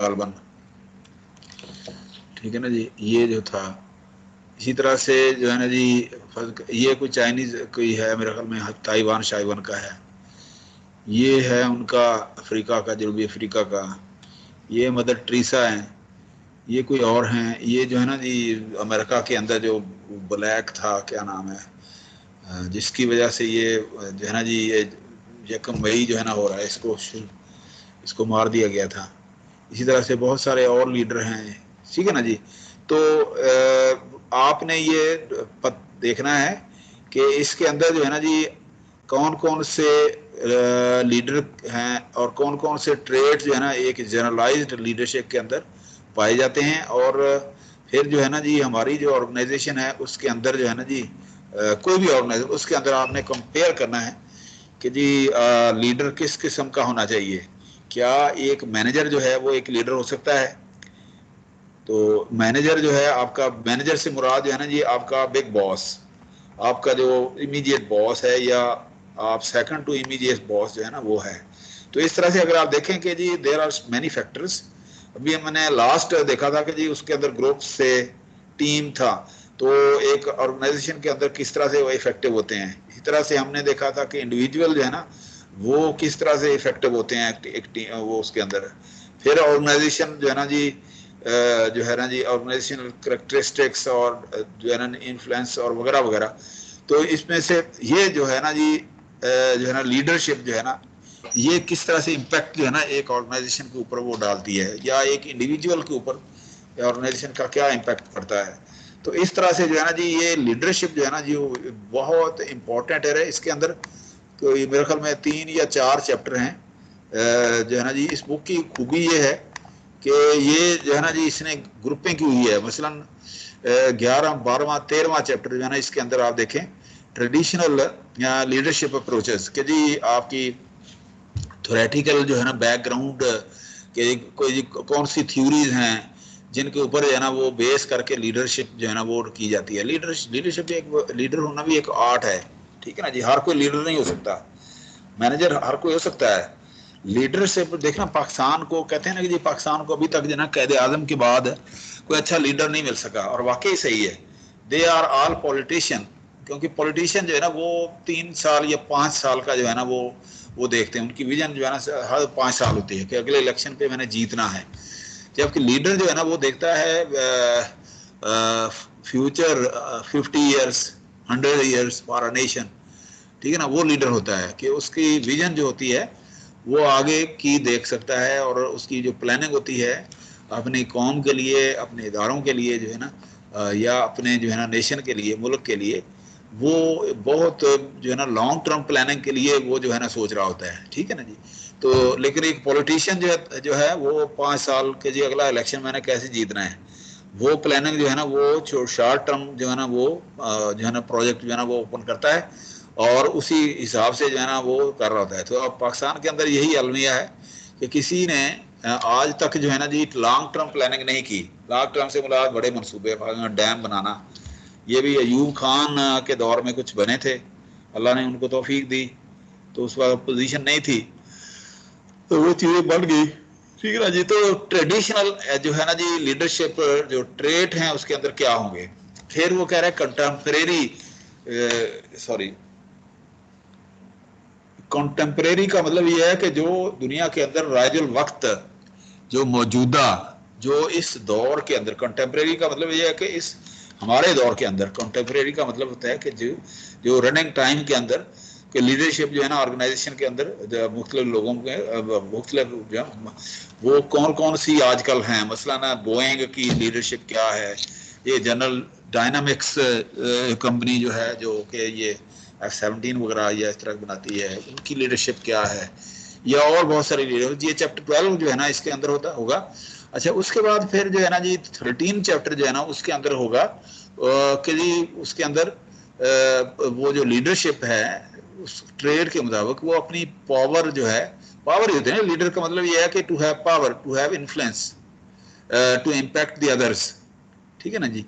गालबन, ठीक है ना जी। ये जो था, इसी तरह से जो है ना जी, ये कोई चाइनीज कोई है मेरे ख्याल में, ताइवान शाइवान का है। ये है उनका अफ्रीका का, जनूबी अफ्रीका का। ये मदर टेरेसा है। ये कोई और हैं, ये जो है ना जी अमेरिका के अंदर जो ब्लैक था, क्या नाम है, जिसकी वजह से ये जो है ना जी, ये यकम मई जो है ना हो रहा है, इसको मार दिया गया था। इसी तरह से बहुत सारे और लीडर हैं, ठीक है ना जी। तो आपने ये देखना है कि इसके अंदर जो है ना जी कौन कौन से लीडर हैं और कौन कौन से ट्रेड जो है ना एक जनरलाइज्ड लीडरशिप के अंदर पाए जाते हैं। और फिर जो है ना जी हमारी जो ऑर्गेनाइजेशन है उसके अंदर जो है ना जी कोई भी ऑर्गेनाइजेशन, उसके अंदर आपने कंपेयर करना है कि जी लीडर किस किस्म का होना चाहिए। क्या एक मैनेजर जो है वो एक लीडर हो सकता है? तो मैनेजर जो है आपका, मैनेजर से मुराद जो है ना जी आपका बिग बॉस, आपका जो इमीडिएट बॉस है, या आप सेकंड टू इमीडिएट बॉस जो है ना वो है। तो इस तरह से अगर आप देखें कि जी देर आर मैनी फैक्टर्स। अभी मैंने लास्ट देखा था कि जी उसके अंदर ग्रुप से टीम था, तो एक ऑर्गेनाइजेशन के अंदर किस तरह से वो इफेक्टिव होते हैं। इसी तरह से हमने देखा था कि इंडिविजुअल जो है ना वो किस तरह से इफेक्टिव होते हैं एक टीम, वो उसके अंदर। फिर ऑर्गेनाइजेशन जो है ना जी जो है ना जी ऑर्गेनाइजेशनल करेक्टरिस्टिक्स और जो है ना इन्फ्लुएंस और वगैरह वगैरह। तो इसमें से ये जो है ना जी जो है ना लीडरशिप जो है ना, ये किस तरह से इम्पैक्ट जो है ना एक ऑर्गेनाइजेशन के ऊपर वो डालती है, या एक इंडिविजुअल के ऊपर ऑर्गेनाइजेशन का क्या इम्पैक्ट पड़ता है। तो इस तरह से जो है ना जी ये लीडरशिप जो है ना जी बहुत इंपॉर्टेंट है। इसके अंदर कोई मेरे ख्याल में 3 या 4 चैप्टर हैं। जो है ना जी इस बुक की खूबी ये है कि ये जो है ना जी इसने ग्रुपिंग की हुई है। मसलन 11, 12, 13वां चैप्टर जो है ना इसके अंदर आप देखें ट्रेडिशनल लीडरशिप अप्रोचेस, कि जी आपकी थोरेटिकल जो है ना बैकग्राउंड के कोई कौन सी थ्योरीज हैं जिनके ऊपर जो है ना वो बेस करके लीडरशिप जो है ना वो की जाती है। लीडरशिप एक लीडर होना भी एक आर्ट है, ठीक है ना जी। हर कोई लीडर नहीं हो सकता, मैनेजर हर कोई हो सकता है। लीडरशिप देखना, पाकिस्तान को कहते हैं ना कि जी पाकिस्तान को अभी तक जो ना कैद आजम के बाद कोई अच्छा लीडर नहीं मिल सका, और वाकई सही है। दे आर ऑल पॉलिटिशियन, क्योंकि पॉलिटिशियन जो है ना वो 3 साल या 5 साल का जो है ना वो देखते हैं। उनकी विजन जो है ना हर 5 साल होती है कि अगले इलेक्शन पे मैंने जीतना है। जबकि लीडर जो है ना वो देखता है future 50 years, 100 years for a nation, ठीक है ना। वो लीडर होता है कि उसकी विजन जो होती है वो आगे की देख सकता है, और उसकी जो प्लानिंग होती है अपनी कौम के लिए, अपने इदारों के लिए जो है ना या अपने जो है ना नेशन के लिए, मुल्क के लिए, वो बहुत जो है ना लॉन्ग टर्म प्लानिंग के लिए वो जो है ना सोच रहा होता है, ठीक है ना जी। तो लेकिन एक पॉलिटिशियन जो है वो 5 साल के जी अगला इलेक्शन मैंने कैसे जीतना है, वो प्लानिंग जो है ना वो शॉर्ट टर्म जो है ना वो जो है ना प्रोजेक्ट जो है ना वो ओपन करता है, और उसी हिसाब से जो है ना वो कर रहा होता है। तो अब पाकिस्तान के अंदर यही अलमिया है कि किसी ने आज तक जो है ना जी लॉन्ग टर्म प्लानिंग नहीं की। लॉन्ग टर्म से मुराद बड़े मनसूबे, डैम बनाना, ये भी अयूब खान के दौर में कुछ बने थे, अल्लाह ने उनको तौफीक दी, तो उस वक्त पोजीशन नहीं थी, तो वो चीज़ें बन गई, ठीक है ना जी। तो ट्रेडिशनल जो है ना जी लीडरशिप जो ट्रेट हैं उसके अंदर क्या होंगे। फिर वो कह रहे हैं कंटेम्परेरी, सॉरी, कंटेम्परेरी का मतलब ये है कि जो दुनिया के अंदर राजुल वक्त, जो मौजूदा, जो इस दौर के अंदर, कंटेम्परेरी का मतलब ये है कि इस हमारे दौर के अंदर, कंटेम्परेरी का मतलब होता है कि जो रनिंग टाइम के अंदर कि लीडरशिप जो है ना ऑर्गेनाइजेशन के अंदर मुख्तलिफ लोगों के मुख्तलिफ जो वो कौन कौन सी आजकल हैं। मसलन बोइंग की लीडरशिप क्या है, ये जनरल डायनामिक्स कंपनी जो है जो कि ये F-17 वगैरह या इस तरह बनाती है, उनकी लीडरशिप क्या है, या और बहुत सारी लीडर। ये चैप्टर 12 जो है ना इसके अंदर होगा। अच्छा, उसके बाद फिर जो है ना जी 13 चैप्टर जो है ना उसके अंदर होगा कि जी उसके अंदर वो जो लीडरशिप है उस ट्रेड के मुताबिक वो अपनी पावर जो है, पावर होते हैं लीडर का मतलब ये है कि to have power, to have influence, to impact the others, ठीक है ना जी।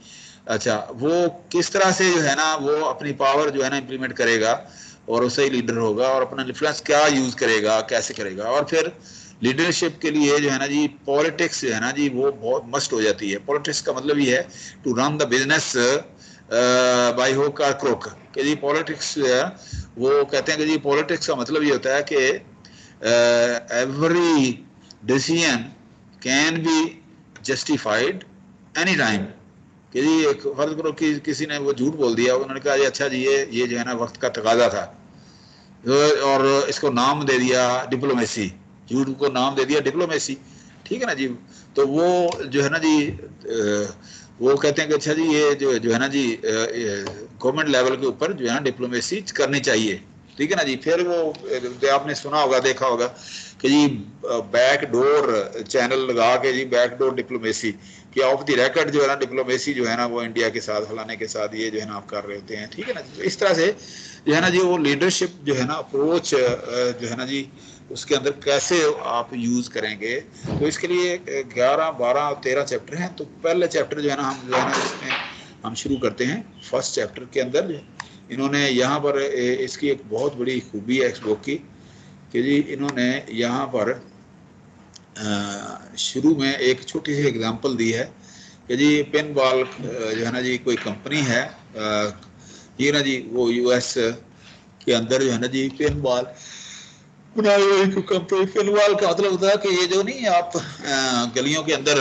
अच्छा, वो किस तरह से जो है ना वो अपनी पावर जो है ना इम्प्लीमेंट करेगा, और उससे ही लीडर होगा, और अपना इन्फ्लुएंस क्या यूज करेगा, कैसे करेगा। और फिर लीडरशिप के लिए जो है ना जी पॉलिटिक्स जो है ना जी वो बहुत मस्ट हो जाती है। पॉलिटिक्स का मतलब ये है to run the business by hook और क्रोक, कि जी पॉलिटिक्स जो है वो कहते हैं कि जी पॉलिटिक्स का मतलब ये होता है कि every decision can be justified any time. कि जी एक फर्ज करो कि किसी ने वो झूठ बोल दिया, उन्होंने कहा अच्छा जी ये जो है ना वक्त का तकाजा था, और इसको नाम दे दिया डिप्लोमेसी, झूठ को नाम दे दिया डिप्लोमेसी, ठीक है ना जी। तो वो जो है ना जी वो कहते हैं कि अच्छा जी ये जो है ना जी गवर्नमेंट लेवल के ऊपर जो है ना डिप्लोमेसी करनी चाहिए, ठीक है ना जी। फिर वो आपने सुना होगा, देखा होगा कि जी बैक डोर चैनल लगा के जी बैक डोर डिप्लोमेसी कि ऑफ द रिकॉर्ड जो है ना डिप्लोमेसी जो है ना वो इंडिया के साथ फलाने के साथ ये जो है ना आप कर रहे होते हैं, ठीक है ना जी। इस तरह से जो है ना जी वो लीडरशिप जो है ना अप्रोच जो है ना जी उसके अंदर कैसे आप यूज करेंगे। तो इसके लिए 11, 12, 13 चैप्टर हैं। तो पहले चैप्टर जो है ना हम जो है ना इसमें हम शुरू करते हैं फर्स्ट चैप्टर के अंदर। इन्होंने यहाँ पर इसकी एक बहुत बड़ी खूबी है इस बुक की कि जी इन्होंने यहाँ पर शुरू में एक छोटी सी एग्जांपल दी है कि जी पिन बॉल जो है ना जी कोई कंपनी है ये ना जी वो यूएस के अंदर जो है ना जी पिन बॉल बनाई हुई कंपनी। पिन बॉल का मतलब होता है कि ये जो नहीं आप गलियों के अंदर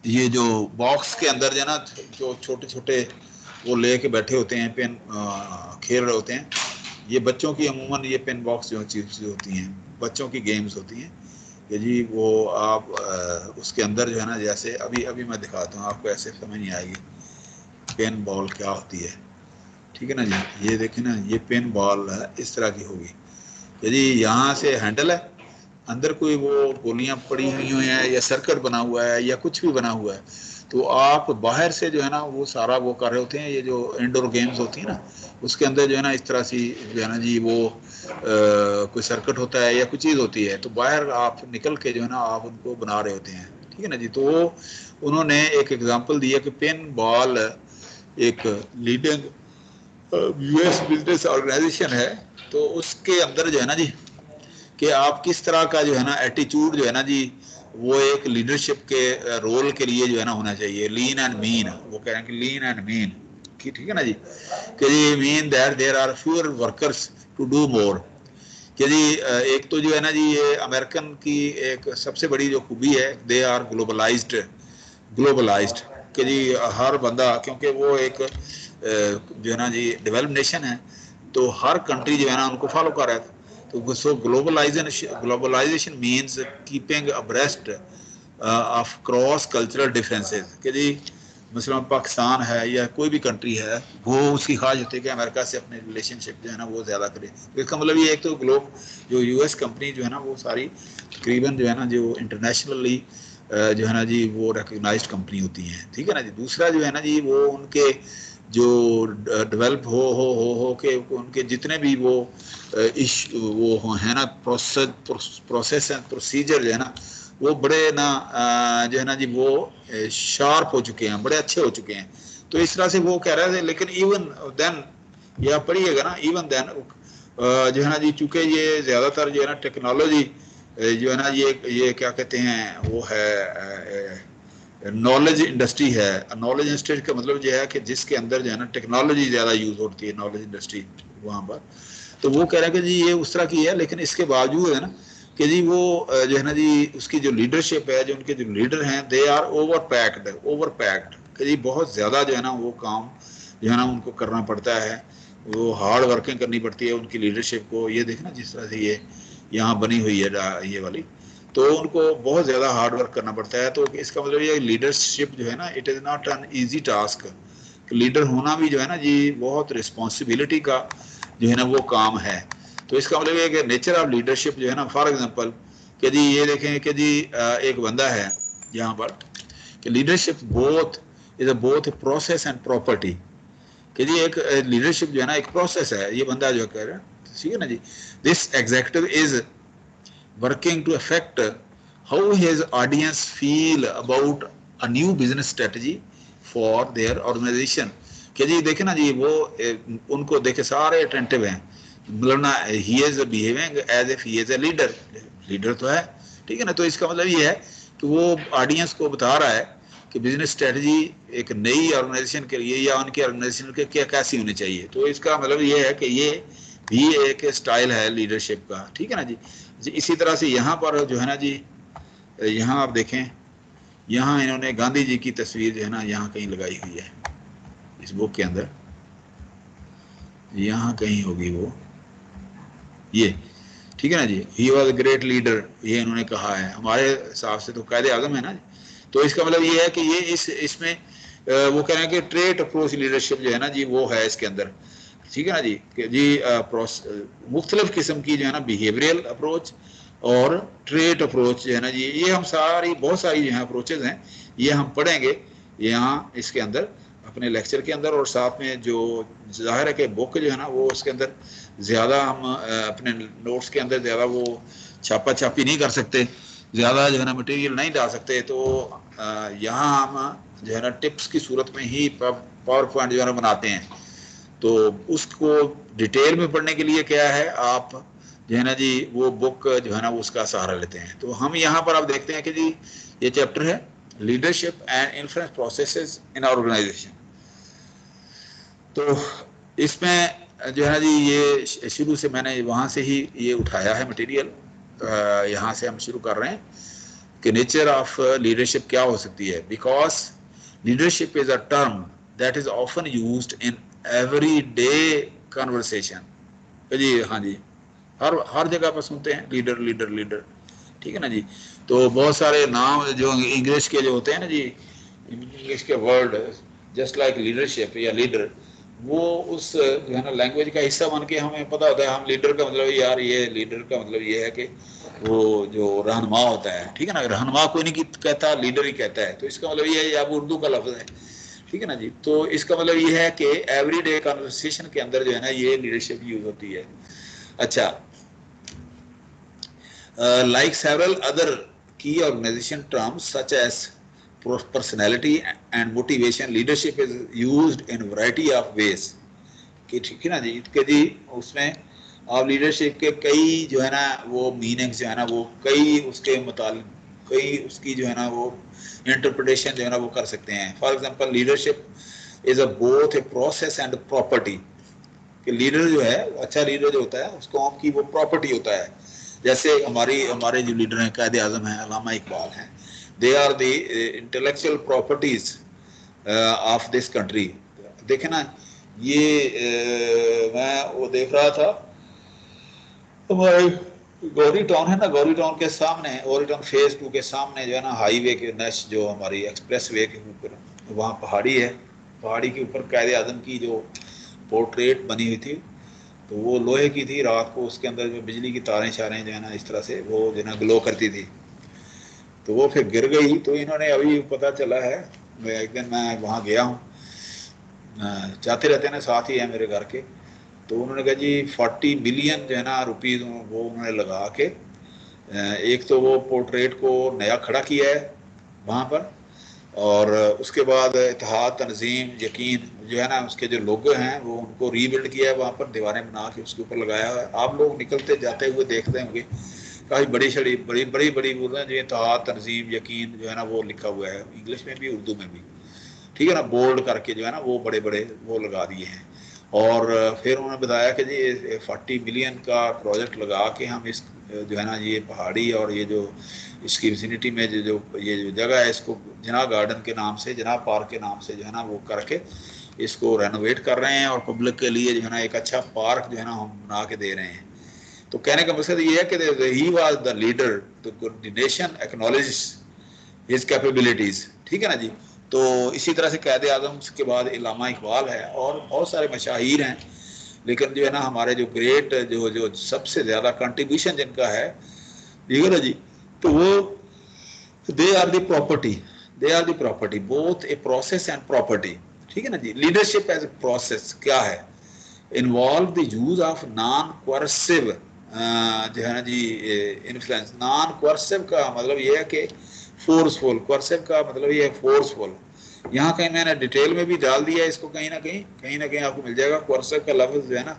ये जो बॉक्स के अंदर जो है ना जो छोटे छोटे वो लेके बैठे होते हैं पेन खेल रहे होते हैं, ये बच्चों की अमूमन ये पेन बॉक्स जो चीज़ होती हैं बच्चों की गेम्स होती हैं कि जी वो आप उसके अंदर जो है ना जैसे अभी अभी मैं दिखाता हूँ आपको, ऐसे समझ नहीं आएगी पेन बॉल क्या होती है, ठीक है ना जी। ये देखें ना ये पेन बॉल इस तरह की होगी कि जी यहाँ से हैंडल है, अंदर कोई वो गोलियां पड़ी हुई हैं या सर्कट बना हुआ है या कुछ भी बना हुआ है, तो आप बाहर से जो है ना वो सारा वो कर रहे होते हैं। ये जो इंडोर गेम्स होती है ना उसके अंदर जो है ना इस तरह सी जो है ना जी वो कोई सर्कट होता है या कुछ चीज़ होती है, तो बाहर आप निकल के जो है ना आप उनको बना रहे होते हैं, ठीक है ना जी। तो उन्होंने एक एग्जाम्पल दिया कि पेन बॉल एक लीडिंग यूएस बिजनेस ऑर्गेनाइजेशन है, तो उसके अंदर जो है ना जी कि आप किस तरह का जो है ना एटीट्यूड जो है ना जी वो एक लीडरशिप के रोल के लिए जो है ना होना चाहिए। लीन एंड मीन, वो कह रहे हैं कि लीन एंड मीन, ठीक है ना जी, कि जी mean that there are fewer workers to do more. कि जी एक तो जो है ना जी ये अमेरिकन की एक सबसे बड़ी जो खूबी है, दे आर ग्लोबलाइज्ड, ग्लोबलाइज्ड कि जी हर बंदा, क्योंकि वो एक जो है ना जी डेवलप नेशन है, तो हर कंट्री जो है ना उनको फॉलो कर रहा है। तो so globalization means keeping abreast of cross cultural differences. कि जी मसलन पाकिस्तान है या कोई भी कंट्री है, वो उसकी ख्वाहिश होती है कि अमेरिका से अपने रिलेशनशिप जो है ना वो ज़्यादा करे। तो इसका मतलब ये एक तो ग्लोब जो यूएस कंपनी जो है ना वो सारी तकरीबन जो है ना जो इंटरनेशनली जो है ना जी वो रिकग्नाइज्ड कंपनी होती हैं, ठीक है ना जी। दूसरा जो है ना जी वो उनके जो डेवलप हो के उनके जितने भी वो वो है ना प्रोसेस एंड प्रोसीजर जो है ना वो बड़े ना जो है ना जी वो शार्प हो चुके हैं, बड़े अच्छे हो चुके हैं। तो इस तरह से वो कह रहे थे। लेकिन इवन देन ये आप पढ़िएगा ना, इवन देन जो है ना जी चूंकि ये ज़्यादातर जो है ना टेक्नोलॉजी जो है ना ये क्या कहते हैं वो है नॉलेज इंडस्ट्री है। नॉलेज इंडस्ट्री का मतलब ये है कि जिसके अंदर जो है ना टेक्नोलॉजी ज़्यादा यूज़ होती है, नॉलेज इंडस्ट्री वहाँ पर। तो वो कह रहे हैं कि जी ये उस तरह की है, लेकिन इसके बावजूद है ना कि जी वो जो है ना जी उसकी जो लीडरशिप है, जो उनके जो लीडर हैं, दे आर ओवर पैक्ड कि जी बहुत ज़्यादा जो है ना वो काम जो है ना उनको करना पड़ता है, वो हार्ड वर्किंग करनी पड़ती है उनकी लीडरशिप को। ये देखना जिस तरह से ये यहाँ बनी हुई है ये वाली, तो उनको बहुत ज़्यादा हार्ड वर्क करना पड़ता है। तो इसका मतलब ये लीडरशिप जो है ना it is not an easy task. Leader होना भी जो है ना जी बहुत रिस्पॉन्सिबिलिटी का जो है ना वो काम है। तो इसका मतलब ये कि नेचर ऑफ लीडरशिप जो है ना, फॉर एग्जांपल कि जी ये देखें कि जी एक बंदा है यहाँ पर कि leadership both is both process and property. कि जी एक लीडरशिप जो है ना एक प्रोसेस है, ये बंदा जो कह रहा है, ठीक है ना जी। This executive is working to affect how his audience feel about a new business strategy for their organization। कि जी देखे ना जी वो उनको देखे सारे अटेंटिव हैं, मतलब ना he is behaving as if he is a leader. Leader तो है ठीक है ना। तो इसका मतलब ये है कि वो ऑडियंस को बता रहा है कि बिजनेस स्ट्रेटजी एक नई ऑर्गेनाइजेशन के लिए या उनकी ऑर्गेनाइजेशन के क्या कैसी होनी चाहिए। तो इसका मतलब ये है कि ये भी एक स्टाइल है लीडरशिप का, ठीक है ना जी। इसी तरह से यहाँ पर जो है ना जी, यहाँ आप देखें, यहाँ इन्होंने गांधी जी की तस्वीर जो है ना यहाँ कहीं लगाई हुई है इस बुक के अंदर, यहाँ कहीं होगी वो, ये, ठीक है ना जी। He was a great leader, ये इन्होंने कहा है, हमारे हिसाब से तो कायदे आजम है ना। तो इसका मतलब ये है कि ये इसमें वो कह रहे हैं कि ट्रेट अप्रोच लीडरशिप जो है ना जी वो है इसके अंदर, ठीक है ना जी। कि जी मुख्तलिफ किस्म की जो है ना बिहेवियरल अप्रोच और ट्रेट अप्रोच जो है ना जी, ये हम बहुत सारी जो है अप्रोचेज हैं, ये हम पढ़ेंगे यहाँ इसके अंदर अपने लेक्चर के अंदर। और साथ में जो जाहिर है कि बुक जो है ना वो उसके अंदर ज़्यादा हम अपने नोट्स के अंदर ज़्यादा वो छापा छापी नहीं कर सकते, ज़्यादा जो है ना मटेरियल नहीं डाल सकते। तो यहाँ हम जो है ना टिप्स की सूरत में ही पावर पॉइंट जो है ना बनाते हैं। तो उसको डिटेल में पढ़ने के लिए क्या है, आप जो है ना जी वो बुक जो है ना उसका सहारा लेते हैं। तो हम यहाँ पर आप देखते हैं कि जी ये चैप्टर है leadership and influence processes in organisation. तो इसमें जो है ना जी ये शुरू से मैंने वहाँ से ही ये उठाया है मटेरियल, यहाँ से हम शुरू कर रहे हैं कि नेचर ऑफ लीडरशिप क्या हो सकती है। Because leadership is a term that is often used in every day conversation. जी हाँ जी, हर जगह पर सुनते हैं लीडर लीडर लीडर, ठीक है ना जी। तो बहुत सारे नाम जो इंग्लिश के जो होते हैं ना जी, इंग्लिश के वर्ड जस्ट लाइक लीडरशिप या लीडर, वो उस जो है ना लैंग्वेज का हिस्सा बन के हमें पता होता है। हम लीडर का मतलब यार ये लीडर का मतलब ये है कि वो जो रहनुमा होता है, ठीक है ना। रहनुमा कोई नहीं कहता, लीडर ही कहता है। तो इसका मतलब ये है, अब उर्दू का लफ्ज है, ठीक है ना जी। तो इसका मतलब ये है कि एवरीडे कन्वर्सेशन के अंदर जो है ना ये लीडरशिप यूज होती है। अच्छा, like several other key organization terms such as personality and motivation, leadership is used in variety of ways। कि ठीक है ना जी, कि जी उसमें आप लीडरशिप के कई जो है ना वो मीनिंग्स जो है ना वो कई उसके मुताबिक कई उसकी जो है ना वो इंटरप्रिटेशन जो है ना वो कर सकते हैं। For example leadership is a both a process and property. कि लीडर जो है, अच्छा लीडर जो होता है उसको आपकी वो प्रॉपर्टी होता है। जैसे हमारे जो लीडर हैं कायदे आजम हैं, अल्लामा इकबाल हैं, they are the intellectual properties of this country. देखे ना ये मैं वो देख रहा था हमारे गौरी टाउन है ना, गौरी टाउन के सामने, गौरी टाउन फेज 2 के सामने जो है ना हाईवे के नेक्स्ट जो हमारी एक्सप्रेस वे के ऊपर वहाँ पहाड़ी है, पहाड़ी के ऊपर कायदे आजम की जो पोर्ट्रेट बनी हुई थी, तो वो लोहे की थी। रात को उसके अंदर जो बिजली की तारें शारें जो है ना इस तरह से वो जो है ना ग्लो करती थी, तो वो फिर गिर गई। तो इन्होंने अभी पता चला है, मैं एक दिन मैं वहाँ गया हूँ, जाते रहते हैं, साथ ही है मेरे घर के। तो उन्होंने कहा जी 40 मिलियन जो है ना रुपीज़ वो उन्होंने लगा के एक तो वो पोर्ट्रेट को नया खड़ा किया है वहाँ पर, और उसके बाद इत्तेहाद, तंजीम, यकीन जो है ना उसके जो लोगो हैं वो उनको रीबिल्ड किया है, वहाँ पर दीवारें बना के उसके ऊपर लगाया हुआ है। आप लोग निकलते जाते हुए देखते होंगे काफ़ी बड़ी बड़ी बड़ी बड़ी बड़ी बोल जो इत्तेहाद, तंजीम, यकीन जो है ना वो लिखा हुआ है, इंग्लिश में भी उर्दू में भी, ठीक है ना, बोल्ड करके जो है ना वो बड़े बड़े वो लगा दिए हैं। और फिर उन्होंने बताया कि जी 40 मिलियन का प्रोजेक्ट लगा के हम इस जो है ना ये पहाड़ी और ये जो इसकी विसिनिटी में जो ये जो जगह है इसको जिना गार्डन के नाम से, जिना पार्क के नाम से जो है ना वो करके इसको रेनोवेट कर रहे हैं और पब्लिक के लिए जो है ना एक अच्छा पार्क जो है ना हम बना के दे रहे हैं। तो कहने का मकसद ये है कि he was the leader, the nation acknowledge his capabilities, ठीक है ना जी। तो इसी तरह से कायदे आजम के बाद अल्लामा इकबाल है और बहुत सारे मशाहिर हैं, लेकिन जो है ना हमारे जो ग्रेट जो जो सबसे ज़्यादा कंट्रीब्यूशन जिनका है, ठीक है ना जी, तो वो they are the property, they are the property both a process and property, ठीक है ना जी। लीडरशिप एज ए प्रोसेस क्या है, involve the use of non coercive जो है ना जी इन्फ्लुएंस। नॉन कोर्सिव का मतलब ये है कि फोर्सफुल, कोर्सिव का मतलब ये है फोर्सफुल। यहाँ कहीं मैंने डिटेल में भी डाल दिया इसको, कहीं ना कहीं आपको मिल जाएगा। कोर्सिव का लफ्ज जो है ना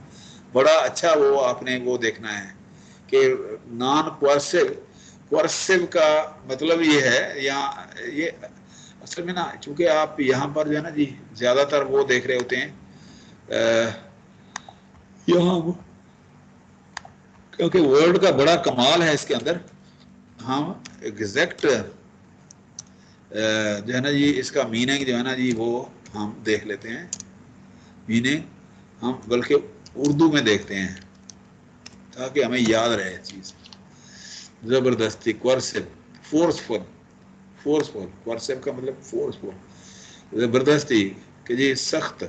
बड़ा अच्छा वो आपने वो देखना है कि नॉन कोर्सिव कोर्सिव का मतलब ये है, यहाँ ये असल में ना, चूंकि आप यहाँ पर जो है ना जी ज्यादातर वो देख रहे होते हैं यहाँ, क्योंकि वर्ड का बड़ा कमाल है इसके अंदर, हम एग्जैक्ट जो है ना जी इसका मीनिंग जो है ना जी वो हम देख लेते हैं, मीनिंग हम बल्कि उर्दू में देखते हैं ताकि हमें याद रहे चीज। जबरदस्ती, कोर्सिव, फोर्सफुल, फोर्सफुल, कोर्सिव का मतलब फोर्सफुल, जबरदस्ती कि जी सख्त,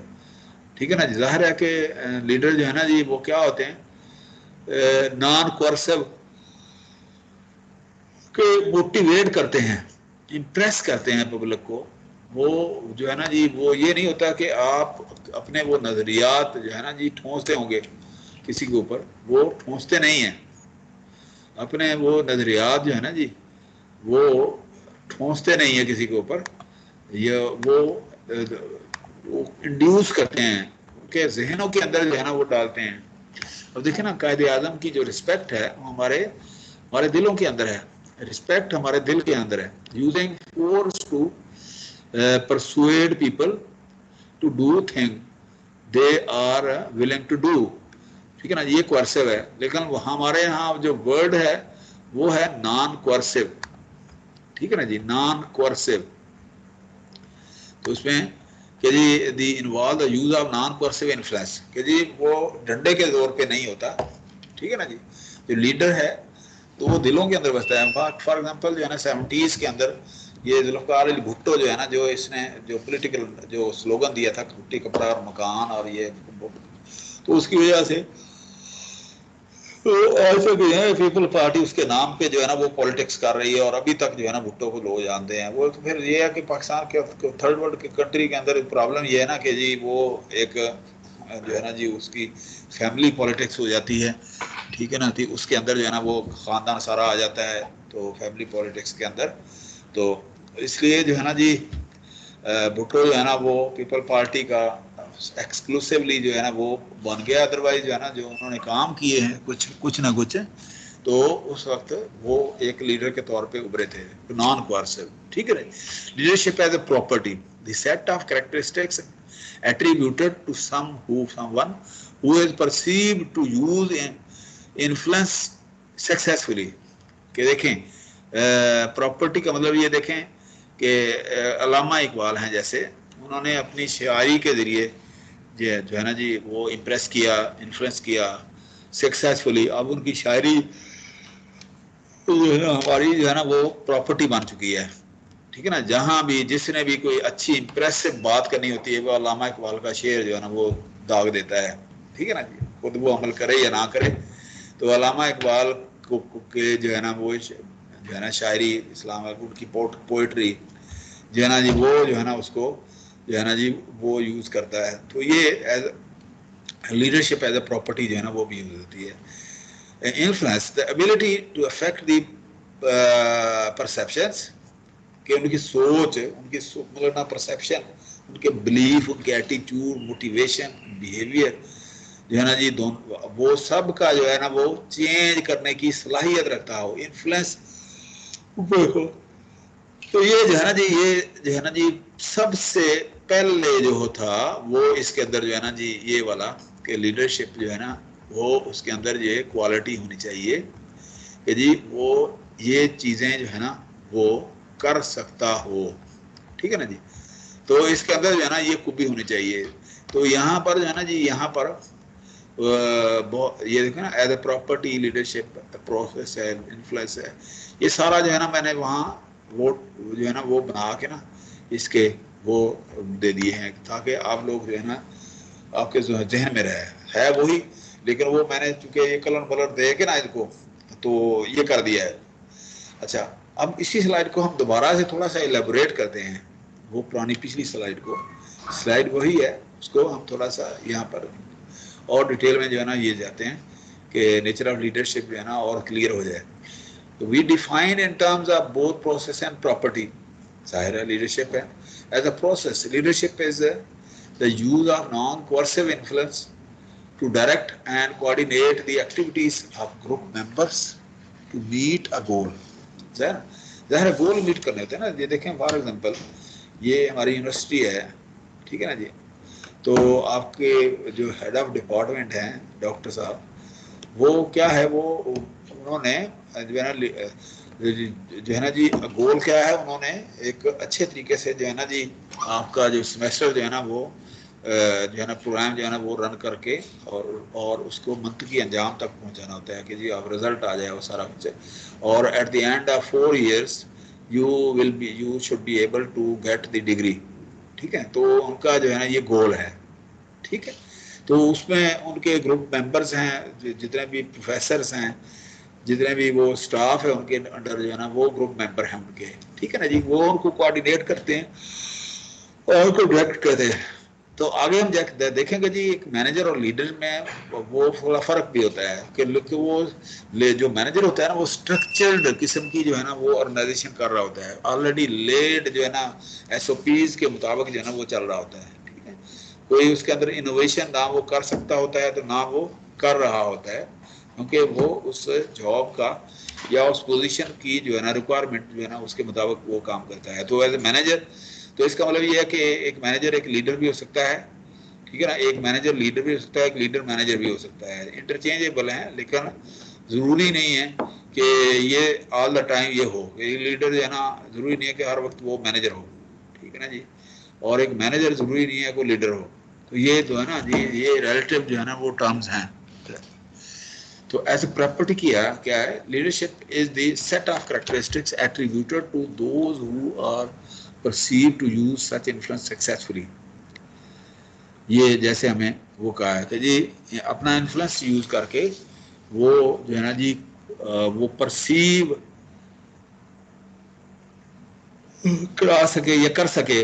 ठीक है ना जी। जाहिर है कि लीडर जो है ना जी वो क्या होते हैं, नॉन कोर्सिव के मोटिवेट करते हैं, इम्प्रेस करते हैं पब्लिक को। वो जो है ना जी वो ये नहीं होता कि आप अपने वो नजरियात जो है ना जी ठोंसते होंगे किसी के ऊपर, वो ठोंसते नहीं हैं अपने वो नजरियात जो है ना जी वो ठोंसते नहीं है किसी के ऊपर, ये वो इंड्यूस करते हैं, उनके जहनों के अंदर जो है ना वो डालते हैं। अब देखिए ना, कायदे आजम की जो रिस्पेक्ट है वो हमारे हमारे दिलों के अंदर है, रिस्पेक्ट हमारे दिल के अंदर है। Using force to persuade people to do thing they are willing to do, ठीक है ना, ये कोर्सिव है। लेकिन वो हमारे यहाँ जो वर्ड है वो है नॉन कोर्सिव, ठीक है ना जी, नॉन कोर्सिव। तो उसमें कि जी they involve the use of non coercive influence, कि जी वो डंडे के जोर पे नहीं होता, ठीक है ना जी। जो लीडर है तो वो दिलों के अंदर बसता है। फॉर एग्जांपल जो है ना 70s के अंदर ये जुल्फ़िकार अली भुट्टो जो है ना, जो इसने जो पॉलिटिकल जो स्लोगन दिया था रोटी कपड़ा और मकान और ये, तो उसकी वजह से तो ऐसे भी है पीपल पार्टी उसके नाम पे जो है ना वो पॉलिटिक्स कर रही है, और अभी तक जो है ना भुट्टो को लोग जानते हैं। वो तो फिर ये है कि पाकिस्तान के थर्ड वर्ल्ड की कंट्री के अंदर प्रॉब्लम ये है ना कि जी वो एक जो है ना जी उसकी फैमिली पॉलिटिक्स हो जाती है, ठीक है ना, तो उसके अंदर जो है ना वो खानदान सारा आ जाता है तो फैमिली पॉलिटिक्स के अंदर। तो इसलिए जो है ना जी भुट्टो जो है ना वो पीपल पार्टी का एक्सक्लूसिवली जो है ना वो बन गया। अदरवाइज जो है ना जो उन्होंने काम किए हैं कुछ ना कुछ, तो उस वक्त वो एक लीडर के तौर पे उभरे थे, नॉन कोर्सिव, ठीक है। Leadership as a property, the set of characteristics attributed to someone who is perceived to use influence successfully। कि देखें प्रॉपर्टी का मतलब ये देखें कि अल्लामा इकबाल हैं, जैसे उन्होंने अपनी शायरी के जरिए जो है ना जी वो इम्प्रेस किया, इन्फ्लुएंस किया सक्सेसफुली। अब उनकी शायरी जो है ना हमारी जो है ना वो प्रॉपर्टी बन चुकी है, ठीक है ना। जहां भी जिसने भी कोई अच्छी इंप्रेसिव बात करनी होती है वो अल्लामा इकबाल का शेर जो है ना वो दाग देता है, ठीक है ना जी, खुद वो अमल करे या ना करे। तो अल्लामा इकबाल के जो है ना वो जो है ना शायरी, इस्लाम की पोइट्री जो है ना जी वो जो है ना उसको जो है ना जी वो यूज करता है। तो ये as leadership as a property जो है ना वो भी यूज होती है। Influence the ability to affect the perceptions, कि उनकी सोच, उनकी मतलब ना परसेप्शन, उनके बिलीफ, उनके एटीट्यूड, मोटिवेशन, बिहेवियर जो है ना जी दोनों वो सब का जो है ना वो चेंज करने की सलाहियत रखता हो, इन्फ्लुएंस। तो ये जो है ना जी ये जो है ना जी सबसे पहले जो था वो इसके अंदर जो है ना जी ये वाला कि लीडरशिप जो है ना वो उसके अंदर ये क्वालिटी होनी चाहिए कि जी वो ये चीजें जो है ना वो कर सकता हो, ठीक है ना जी। तो इसके अंदर जो है ना ये खूबी होनी चाहिए। तो यहाँ पर जो है ना जी यहाँ पर ये देखो ना as a property, leadership, process है, इन्फ्लुएंस है, ये सारा जो है ना मैंने वहाँ वो जो है ना वो बना के ना इसके वो दे दिए हैं ताकि आप लोग जो है ना आपके जहन में रहे, है वही, लेकिन वो मैंने चूंकि ये कलर बलर दे के ना इनको तो ये कर दिया है। अच्छा, अब इसी स्लाइड को हम दोबारा से थोड़ा सा इलेबोरेट करते हैं, वो पुरानी पिछली स्लाइड को, स्लाइड वही है, उसको हम थोड़ा सा यहाँ पर और डिटेल में जो है ना ये जाते हैं कि नेचर ऑफ लीडरशिप जो है ना और क्लियर हो जाए। तो we define in terms of both process and property, जाहिर है लीडरशिप है as a process. Leadership is the use of non coercive influence to direct and coordinate the activities of group members to meet a goal, ज़ाहिर गोल meet करने होते हैं ना। ये देखें फॉर एग्जांपल ये हमारी यूनिवर्सिटी है, ठीक है ना जी, तो आपके जो हेड ऑफ डिपार्टमेंट हैं डॉक्टर साहब, वो क्या है, वो उन्होंने जो है ना जी गोल क्या है, उन्होंने एक अच्छे तरीके से जो है ना जी आपका जो सेमेस्टर जो है ना वो जो है ना प्रोग्राम जो है ना वो रन करके और उसको मंतकी अंजाम तक पहुंचाना होता है कि जी आप रिजल्ट आ जाए वो सारा कुछ। और at the end of 4 years you should be able to get the degree, ठीक है। तो उनका जो है ना ये गोल है, ठीक है। तो उसमें उनके ग्रुप मेंबर्स हैं, जितने भी प्रोफेसर्स हैं, जितने भी वो स्टाफ है उनके अंडर जो है ना वो ग्रुप मेंबर हैं उनके, ठीक है ना जी, वो उनको कोऑर्डिनेट करते हैं और उनको डायरेक्ट करते हैं। तो आगे हम देखेंगे जी एक मैनेजर और लीडर में वो थोड़ा फर्क भी होता है कि वो जो मैनेजर होता है ना वो स्ट्रक्चर्ड किस्म की जो है ना वो ऑर्गेनाइजेशन कर रहा होता है, ऑलरेडी लेड जो है ना एसओपीज के मुताबिक जो है ना वो चल रहा होता है, ठीक है। कोई उसके अंदर इनोवेशन ना वो कर सकता होता है तो ना वो कर रहा होता है, क्योंकि वो उस जॉब का या उस पोजीशन की जो है ना रिक्वायरमेंट जो है ना उसके मुताबिक वो काम करता है। तो एज ए मैनेजर, तो इसका मतलब ये है कि एक मैनेजर एक लीडर भी हो सकता है, ठीक है ना, एक मैनेजर लीडर भी हो सकता है, एक लीडर मैनेजर भी हो सकता है, इंटरचेंजेबल है, लेकिन ज़रूरी नहीं है कि ये ऑल द टाइम ये हो। एक लीडर जो है ना ज़रूरी नहीं है कि हर वक्त वो मैनेजर हो, ठीक है ना जी, और एक मैनेजर ज़रूरी नहीं है कि वो लीडर हो। तो ये जो है ना जी ये रिलेटिव जो है ना वो टर्म्स हैं। तो एज ए प्रॉपर्टी क्या है, leadership is the set of characteristics attributed to those who are perceived to use such influence successfully। ये जैसे हमें वो कहा है कि जी अपना इन्फ्लुएंस यूज करके वो जो है ना जी वो परसीव करा सके या कर सके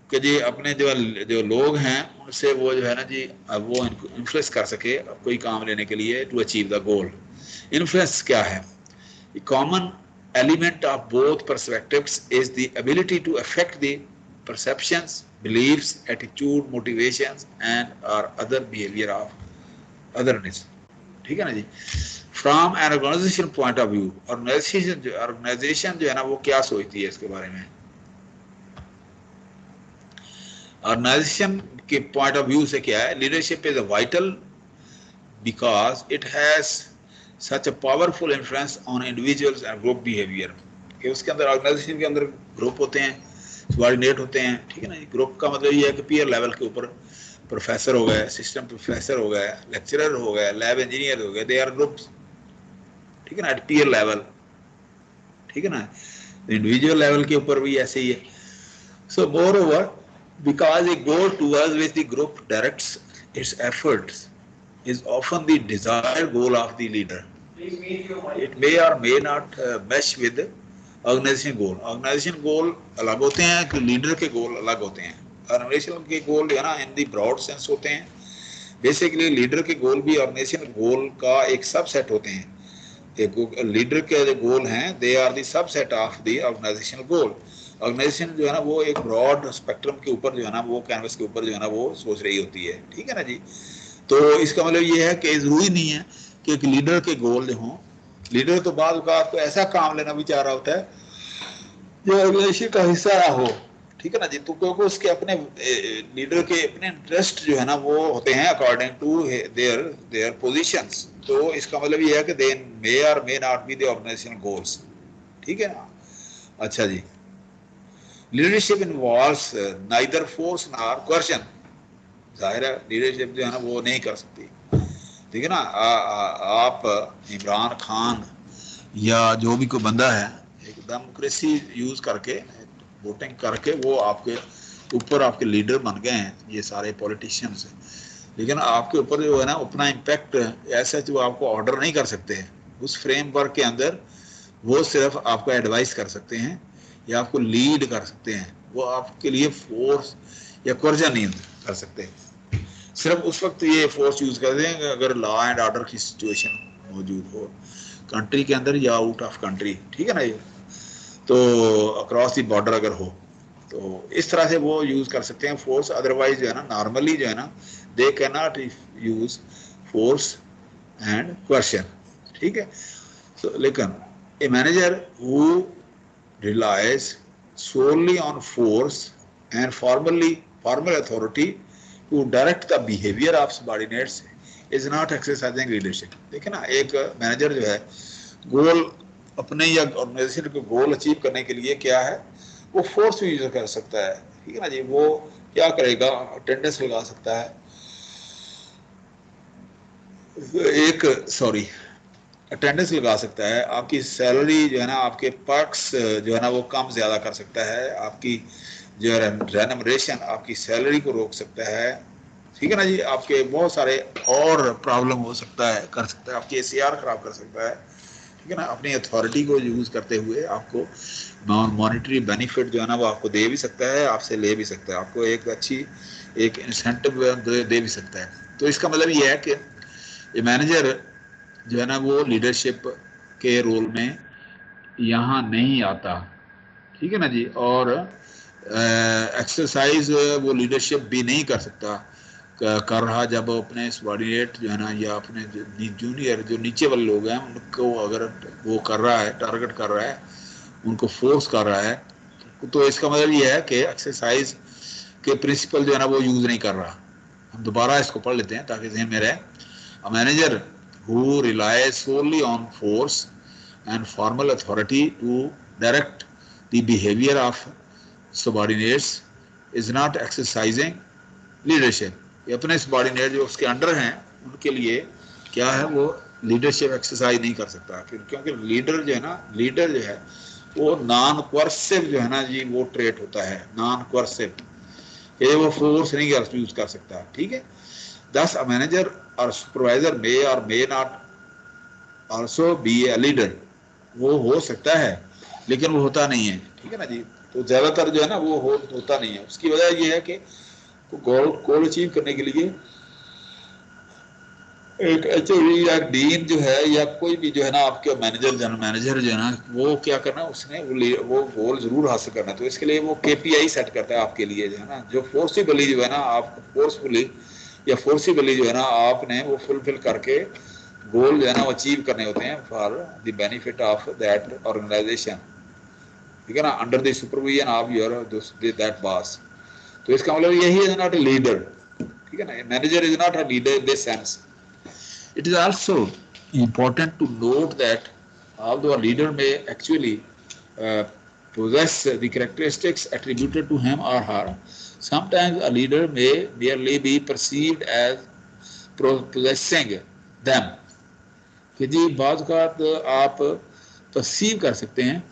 कि जी अपने जो लोग हैं उनसे वो जो है ना जी वो इन्फ्लुएंस कर सके कोई काम लेने के लिए, to achieve the goal. Influence क्या है, common element of both perspectives is the ability to affect the perceptions, beliefs, attitude, motivations and or other behavior of otherness, ठीक है ना जी। From an organization point of view, organization जो है ना वो क्या सोचती है इसके बारे में, ऑर्गेनाइजेशन के पॉइंट ऑफ व्यू से क्या है, leadership is vital because it has such a powerful influence on individuals and group behavior। कि उसके अंदर ऑर्गेनाइजेशन के अंदर ग्रुप होते हैं, सबॉर्डिनेट होते हैं, ठीक है ना। ग्रुप का मतलब ये है कि पीयर लेवल के ऊपर प्रोफेसर हो गए, असिस्टेंट प्रोफेसर हो गए, लेक्चरर हो गए, लैब इंजीनियर हो गए, दे आर ग्रुप्स, ठीक है ना, एट पीयर लेवल, ठीक है ना। इंडिविजुअल लेवल के ऊपर भी ऐसे ही है। So moreover because a goal towards which the group directs its efforts is often the desired goal of the leader. It may or may not mesh with organization goal। organization goal अलग होते हैं कि leader के गोल अलग होते हैं। Organisation के गोल जो है ना इन दी ब्रॉड सेंस होते हैं। बेसिकली लीडर के गोल भी ऑर्गेनाइजेशन गोल का एक सबसेट होते हैं। एक लीडर के जो गोल हैं they are the subset of the organisational goal. Organisation जो है ना वो एक ब्रॉड स्पेक्ट्रम के ऊपर जो है ना वो कैनवस के ऊपर जो है ना वो सोच रही होती है, ठीक है ना जी। तो इसका मतलब ये है कि जरूरी नहीं है कि एक लीडर के गोल जो हों। लीडर तो बाद का आपको ऐसा काम लेना भी चाह रहा होता है जो ऑर्गेनाइजेशन का हिस्सा ना हो, ठीक है ना जी। तो क्योंकि उसके अपने लीडर के अपने इंटरेस्ट जो है ना वो होते हैं according to their their positions. तो इसका मतलब ये है कि दे मे और may not be the organization goals, ठीक है ना। अच्छा जी, leadership involves neither force nor question. जाहिर है लीडरशिप जो है ना वो नहीं कर सकती, ठीक है ना। आप इमरान खान या जो भी कोई बंदा है एक डेमोक्रेसी यूज करके वोटिंग करके वो आपके ऊपर आपके लीडर बन गए हैं ये सारे पॉलिटिशियंस, लेकिन आपके ऊपर जो है ना अपना इम्पैक्ट ऐसा जो आपको ऑर्डर नहीं कर सकते हैं उस फ्रेमवर्क के अंदर। वो सिर्फ आपको एडवाइस कर सकते हैं या आपको लीड कर सकते हैं, वो आपके लिए फोर्स या कर्जा नहीं कर सकते। सिर्फ उस वक्त ये फोर्स यूज कर दें अगर लॉ एंड ऑर्डर की सिचुएशन मौजूद हो कंट्री के अंदर या आउट ऑफ कंट्री, ठीक है ना। ये तो अक्रॉस दी बॉर्डर अगर हो तो इस तरह से वो यूज कर सकते हैं फोर्स। अदरवाइज जो है ना नॉर्मली जो है ना they can not use force and question, ठीक है। So, लेकिन a manager who relies solely on force and formal authority to direct the behavior of subordinates is not exercising leadership. देखिए ना, एक मैनेजर जो है गोल अपने या ऑर्गेनाइजेशन को गोल अचीव करने के लिए क्या है, वो फोर्स भी यूज कर सकता है, ठीक है ना जी। वो क्या करेगा, अटेंडेंस लगा सकता है, एक सॉरी अटेंडेंस लगा सकता है, आपकी सैलरी जो है ना, आपके पर्क्स जो है ना वो कम ज्यादा कर सकता है, आपकी जो है रेनमरेशन, आपकी सैलरी को रोक सकता है, ठीक है ना जी। आपके बहुत सारे और प्रॉब्लम हो सकता है, कर सकता है, आपकी एसीआर खराब कर सकता है, ठीक है ना। अपनी अथॉरिटी को यूज करते हुए आपको नॉन मॉनिटरी बेनिफिट जो है ना वो आपको दे भी सकता है, आपसे ले भी सकता है, आपको एक अच्छी एक इंसेंटिव दे भी सकता है। तो इसका मतलब ये है कि ये मैनेजर जो है ना वो लीडरशिप के रोल में यहाँ नहीं आता, ठीक है ना जी। और एक्सरसाइज वो लीडरशिप भी नहीं कर सकता, कर रहा जब वो अपने सबॉर्डिनेट जो है ना या अपने जूनियर जो नीचे वाले लोग हैं उनको अगर वो कर रहा है, टारगेट कर रहा है, उनको फोर्स कर रहा है, तो इसका मतलब ये है कि एक्सरसाइज के प्रिंसिपल जो है ना वो यूज नहीं कर रहा। हम दोबारा इसको पढ़ लेते हैं ताकि ज़हन में रहे। A manager who relies solely on force and formal authority to direct the behavior of subordinates is not exercising leadership. ये अपने सबॉर्डिनेट जो उसके अंडर हैं उनके लिए क्या है, वो लीडरशिप एक्सरसाइज नहीं कर सकता, क्योंकि लीडर जो है ना, लीडर जो है वो नॉन कोर्सिव जो है ना जी, वो ट्रेट होता है नॉन कोर्सिव, ये वो फोर्स नहीं यूज कर सकता, ठीक है। Thus, a manager or supervisor may or may not also be a leader. वो हो सकता है लेकिन वो होता नहीं है, ठीक है ना जी। तो ज्यादातर जो है ना वो होता नहीं है। उसकी वजह ये है कि गोल अचीव करने के लिए एक एचओडी या डीन जो है या कोई भी जो है ना आपके मैनेजर, जनरल मैनेजर जो है ना, वो क्या करना, उसने वो गोल जरूर हासिल करना। तो इसके लिए वो केपीआई सेट करता है आपके लिए जो है ना, जो फोर्सिबली जो है ना आप फोर्सफुली या फोर्सिबली जो है ना आपने वो फुलफिल करके गोल जो है ना अचीव करने होते हैं for the benefit of that organisation, ठीक है ना, under the supervision of your that boss. तो इसका मतलब यही है, नॉट ए लीडर, ठीक है ना। Manager is not a leader in this sense. It is also important to note that although a leader may actually uh, possess the characteristics attributed to him or her, sometimes a leader may merely be perceived as possessing them. कि जी बात का आप perceive कर सकते हैं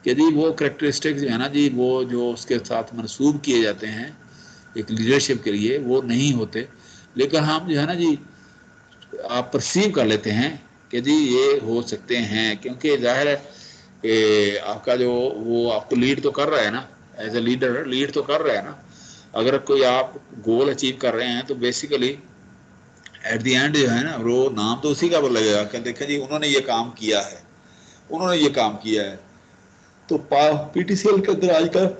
कि जी वो करेक्टरिस्टिक्स जो है ना जी, वो जो उसके साथ मंसूब किए जाते हैं एक लीडरशिप के लिए, वो नहीं होते, लेकिन हम जो है ना जी आप परसीव कर लेते हैं कि जी ये हो सकते हैं, क्योंकि जाहिर है कि आपका जो वो आपको लीड तो कर रहा है ना, एज ए लीडर लीड तो कर रहा है ना। अगर कोई आप गोल अचीव कर रहे हैं तो बेसिकली एट द एंड जो है ना वो नाम तो उसी का लगेगा कि देखें जी उन्होंने ये काम किया है, उन्होंने ये काम किया है। तो पीटीसीएल के अंदर आजकल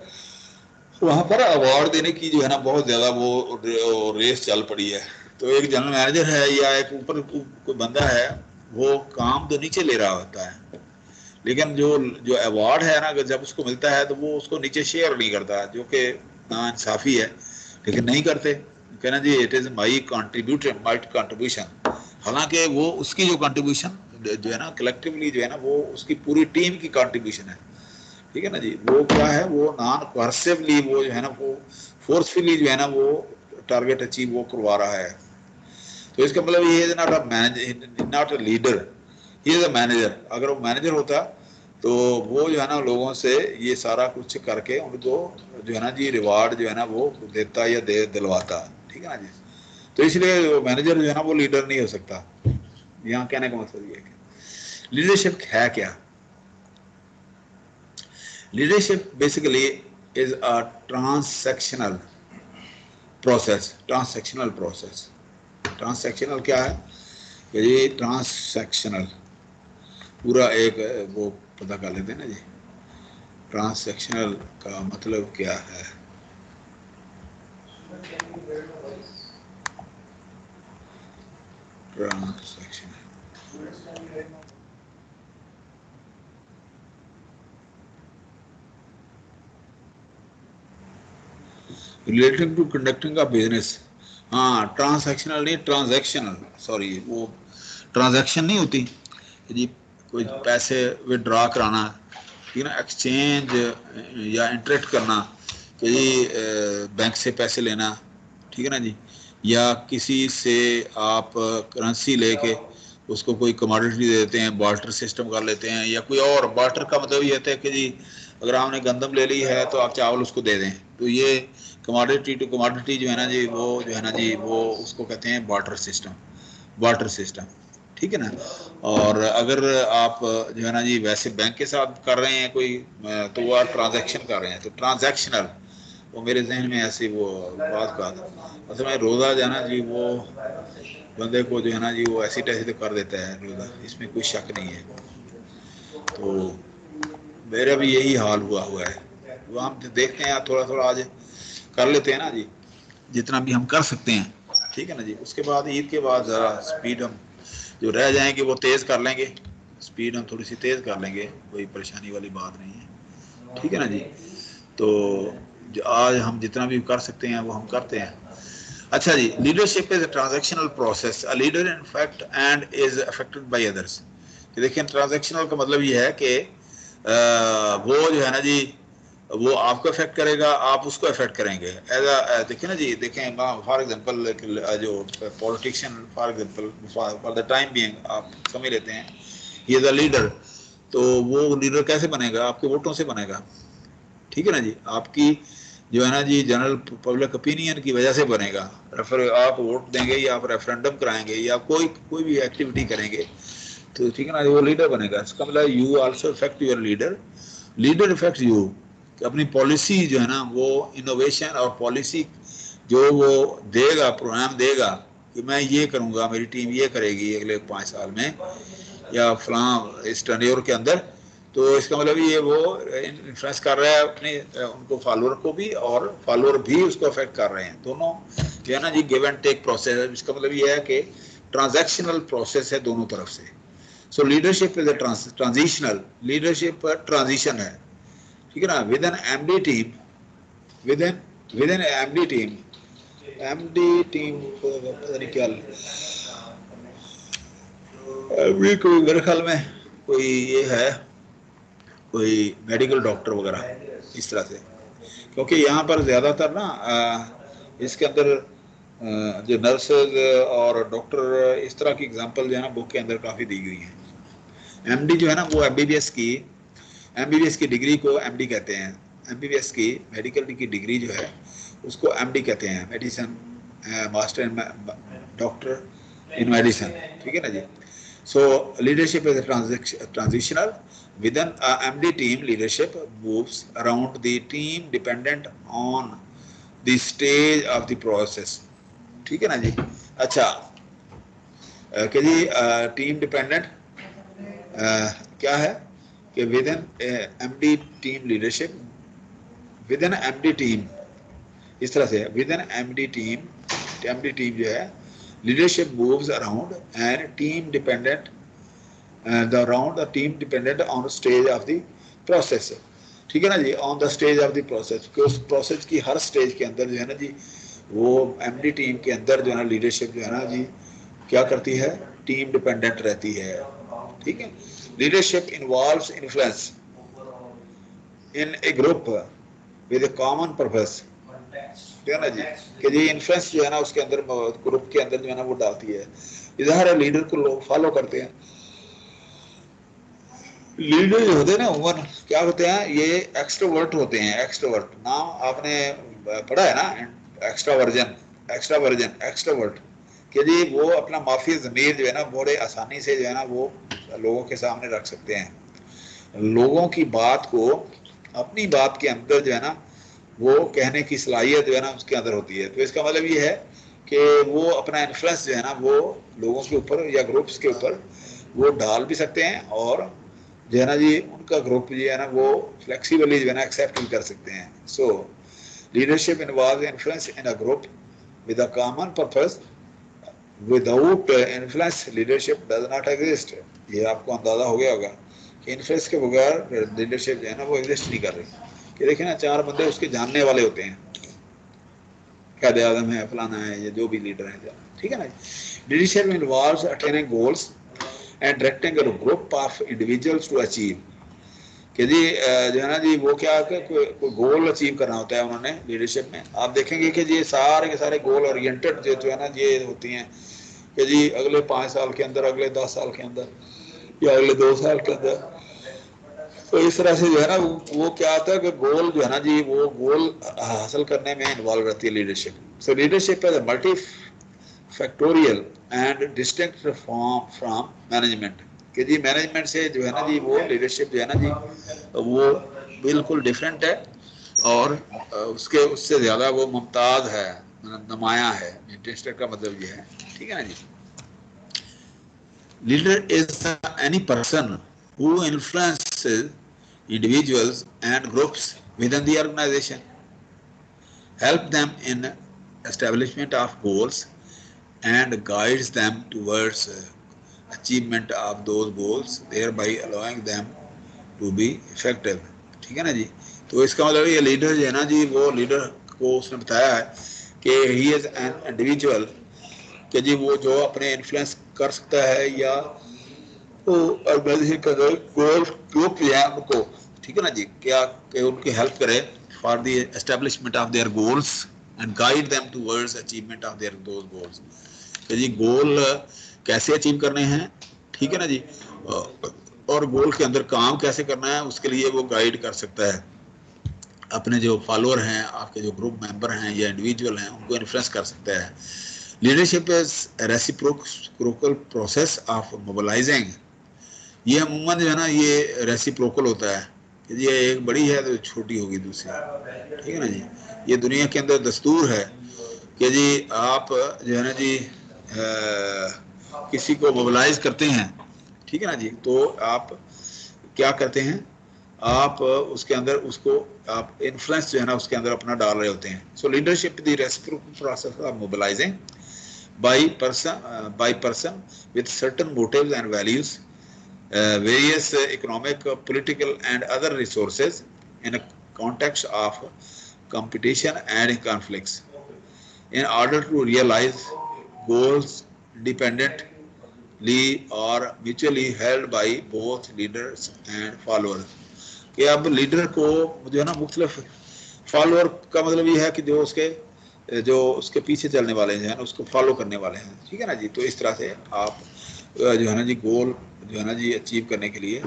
वहां पर अवार्ड देने की जो है ना बहुत ज्यादा वो रेस चल पड़ी है। तो एक जनरल मैनेजर है या एक ऊपर कोई बंदा है, वो काम तो नीचे ले रहा होता है, लेकिन जो जो अवार्ड है ना जब उसको मिलता है तो वो उसको नीचे शेयर नहीं करता, जो कि नाइंसाफी है। लेकिन नहीं करते, कहना जी it is my contribution, my contribution, हालांकि वो उसकी जो कंट्रीब्यूशन जो है ना कलेक्टिवली जो है ना वो उसकी पूरी टीम की कंट्रीब्यूशन है, ठीक है ना जी। वो क्या है, वो नॉन पर्सिवली वो जो है ना वो फोर्सफुली जो है ना वो टारगेट अचीव वो करवा रहा है। तो इसका मतलब ये है not a manager, not a leader, he is a manager. अगर वो मैनेजर होता तो वो जो है ना लोगों से ये सारा कुछ करके उनको जो है ना जी रिवार्ड जो है ना वो देता या दिलवाता, ठीक है ना जी। तो इसलिए मैनेजर जो है ना वो लीडर नहीं हो सकता। यहाँ कहने का मतलब ये है कि लीडरशिप है क्या। Leadership basically is a transactional process. Transactional process, transactional क्या है कि ये ट्रांसैक्शनल पूरा एक वो पता कर लेते हैं ना जी, ट्रांसैक्शनल का मतलब क्या है। ट्रांसैक्शनल रिलेटिंग टू कंडक्टिंग का बिजनेस, हाँ ट्रांसैक्शनल नहीं ट्रांजैक्शनल, सॉरी वो ट्रांजैक्शन नहीं होती जी, कोई पैसे विड्रॉ कराना, ठीक है ना, एक्सचेंज या इंटरेक्ट करना कि जी बैंक से पैसे लेना, ठीक है ना जी, या किसी से आप करेंसी लेके उसको कोई कमोडिटी दे देते हैं, बार्टर सिस्टम कर लेते हैं, या कोई और बार्टर का मतलब ये होता है कि जी अगर आपने गंदम ले ली है तो आप चावल उसको दे दें, तो ये कमोडिटी टू कमोडिटी जो है ना जी, वो जो है ना जी वो उसको कहते हैं बार्टर सिस्टम, बार्टर सिस्टम, ठीक है ना। और अगर आप जो है ना जी वैसे बैंक के साथ कर रहे हैं कोई, तो वो आप ट्रांजैक्शन कर रहे हैं, तो ट्रांजैक्शनल, वो मेरे जहन में ऐसी वो बात का था। असल में रोज़ा जो है ना जी वो बंदे को जो है ना जी वो ऐसी तैसी तो कर देता है रोज़ा, इसमें कोई शक नहीं है। तो मेरा भी यही हाल हुआ है, वो हम देखते हैं थोड़ा थोड़ा आज कर लेते हैं ना जी, जितना भी हम कर सकते हैं, ठीक है ना जी। उसके बाद ईद के बाद ज़रा स्पीड हम जो रह जाएंगे वो तेज़ कर लेंगे, स्पीड हम थोड़ी सी तेज़ कर लेंगे, कोई परेशानी वाली बात नहीं है, ठीक है ना जी। तो जो आज हम जितना भी कर सकते हैं वो हम करते हैं। अच्छा जी, leadership is a transactional process, a leader in fact and is affected by others. देखिए ट्रांजैक्शनल का मतलब ये है कि वो जो है ना जी वो आपको अफेक्ट करेगा, आप उसको अफेक्ट करेंगे एज अ, देखिए ना जी, देखें फॉर एग्जांपल जो politician for example for the time being आप समझ लेते हैं ही इज अ लीडर, तो वो लीडर कैसे बनेगा, आपके वोटों से बनेगा, ठीक है ना जी, आपकी जो है ना जी जनरल पब्लिक ओपिनियन की वजह से बनेगा। रेफर आप वोट देंगे या आप रेफरेंडम कराएंगे या कोई कोई भी एक्टिविटी करेंगे, तो ठीक है ना, वो लीडर बनेगा। इसका मतलब you also effect your leader, leader effect you, कि अपनी पॉलिसी जो है ना वो इनोवेशन और पॉलिसी जो वो देगा, प्रोग्राम देगा कि मैं ये करूँगा, मेरी टीम ये करेगी अगले 5 साल में या फलां इस टर्न्योर के अंदर, तो इसका मतलब ये वो इन्फ्लुएंस कर रहा है अपने उनको फॉलोअर को भी, और फॉलोअर भी उसको अफेक्ट कर रहे हैं, दोनों जो है ना जी गिव एंड टेक प्रोसेस है। इसका मतलब ये है कि ट्रांजैक्शनल प्रोसेस है दोनों तरफ से। So leadership is a transitional, leadership transition है, ठीक है ना। With an MD team, with an MD team, MD team पता नहीं क्या एमडी कोई मेरे ख्याल में कोई ये है कोई मेडिकल डॉक्टर वगैरह इस तरह से, क्योंकि यहाँ पर ज़्यादातर ना इसके अंदर जो नर्सेज और डॉक्टर इस तरह की एग्जांपल जो है ना बुक के अंदर काफ़ी दी गई हैं। एमडी जो है ना वो एमबीबीएस की डिग्री को एमडी कहते हैं, एमबीबीएस की मेडिकल की डिग्री जो है उसको एमडी कहते हैं, medicine master in doctor in medicine, ठीक है ना जी। So leadership is transitional, within a MD team leadership moves around the team dependent on the stage of the process, ठीक है ना जी। अच्छा कि जी टीम डिपेंडेंट क्या है कि with an MD team leadership, with an MD team इस तरह से, विद एन एमडी टीम जो है leadership moves around and team dependent the team dependent on stage of the process, ठीक है ना जी, on the stage of the process, कि उस प्रोसेस की हर स्टेज के अंदर जो है ना जी वो एमडी टीम के अंदर जो है ना लीडरशिप जो है ना जी क्या करती है, टीम डिपेंडेंट रहती है, ठीक है। Leadership involves influence in A group with A common purpose, ठीक है ना जी, कि जी इन्फ्लुएंस जो है ना उसके अंदर ग्रुप के अंदर जो है ना वो डालती है। इधर लीडर को लोग फॉलो करते हैं, लीडर जो होते हैं ना उमर क्या होते हैं, ये एक्सट्रोवर्ट होते हैं। एक्सट्रोवर्ट नाम आपने पढ़ा है ना, एक्सट्रोवर्ट, कि जी वो अपना माफी ज़मीर जो है ना बड़े आसानी से जो है ना वो लोगों के सामने रख सकते हैं, लोगों की बात को अपनी बात के अंदर जो है ना वो कहने की सलाहियत जो है ना उसके अंदर होती है। तो इसका मतलब ये है कि वो अपना इन्फ्लुएंस जो है ना वो लोगों के ऊपर या ग्रुप्स के ऊपर वो डाल भी सकते हैं, और जो है ना जी उनका ग्रुप जो है ना वो फ्लेक्सिबली जो है ना एक्सेप्ट भी कर सकते हैं। सो leadership involve influence in a group with a common purpose, without influence leadership does not exist. ये आपको अंदाजा हो गया होगा कि इन्फ्लुएंस के बगैर लीडरशिप जो है ना वो एग्जिस्ट नहीं कर रही। कि देखिए ना 4 बंदे उसके जानने वाले होते हैं, कायदे आज़म है, फलाना है, ये जो भी लीडर है, ठीक है ना। Leadership involves attaining goals and directing a group of individuals to achieve, कि जी जो है ना जी वो क्या है कि कोई गोल अचीव करना होता है उन्होंने लीडरशिप में। आप देखेंगे कि जी सारे के सारे गोल ओरिएंटेड जो है ना ये होती हैं कि जी अगले 5 साल के अंदर, अगले 10 साल के अंदर, या अगले 2 साल के अंदर। तो इस तरह से जो है ना वो क्या आता है कि गोल जो है ना जी वो गोल हासिल करने में इन्वॉल्व रहती है leadership. So leadership is multi factorial and distinct from management, कि जी मैनेजमेंट से जो है ना जी वो लीडरशिप जो है ना जी वो बिल्कुल डिफरेंट है, और उसके उससे ज़्यादा वो मुमताज़ है, नुमाया है। डिस्टिंक्ट का मतलब ये है, ठीक है ना जी। Leader is any person who influences individuals and groups within the organization, help them in establishment of goals and guides them towards achievement of those goals, thereby allowing them to be effective, ठीक है ना जी। तो इसका मतलब ये leader जो है ना जी वो लीडर को उसने बताया है कि ही इज एन इंडिविजुअल, कि जी वो जो अपने इन्फ्लुएंस कर सकता है या तो ऑर्गेनाइजेशन का गोल ग्रुप है उनको, ठीक है ना जी, क्या कि उनकी हेल्प करे for the establishment of their goals and guide them towards achievement of their those goals, कि जी गोल कैसे अचीव करने हैं, ठीक है ना जी, और गोल के अंदर काम कैसे करना है उसके लिए वो गाइड कर सकता है। अपने जो फॉलोअर हैं, आपके जो ग्रुप मेंबर हैं या इंडिविजुअल हैं, उनको इन्फ्लुएंस कर सकता है। Leadership is reciprocal process of mobilising, ये अमूमन जो है ना ये रेसिप्रोकल होता है कि ये एक बड़ी है तो छोटी होगी दूसरी, ठीक है ना जी। ये दुनिया के अंदर दस्तूर है कि जी आप जो है ना जी किसी को मोबिलाइज करते हैं, ठीक है ना जी, तो आप क्या करते हैं, आप उसके अंदर उसको आप इन्फ्लुएंस जो है ना उसके अंदर अपना डाल रहे होते हैं। सो leadership the reciprocal process of mobilising by person with certain motives and values, various economic, political and other resources in a context of competition and conflicts in order to realize goals independently or mutually held by both leaders and followers। कि अब leader को जो है ना मुख्तलिफ follower का मतलब ये है कि जो उसके पीछे चलने वाले हैं उसको फॉलो करने वाले हैं, ठीक है ना जी। तो इस तरह से आप जो है ना जी गोल जो है ना जी अचीव करने के लिए,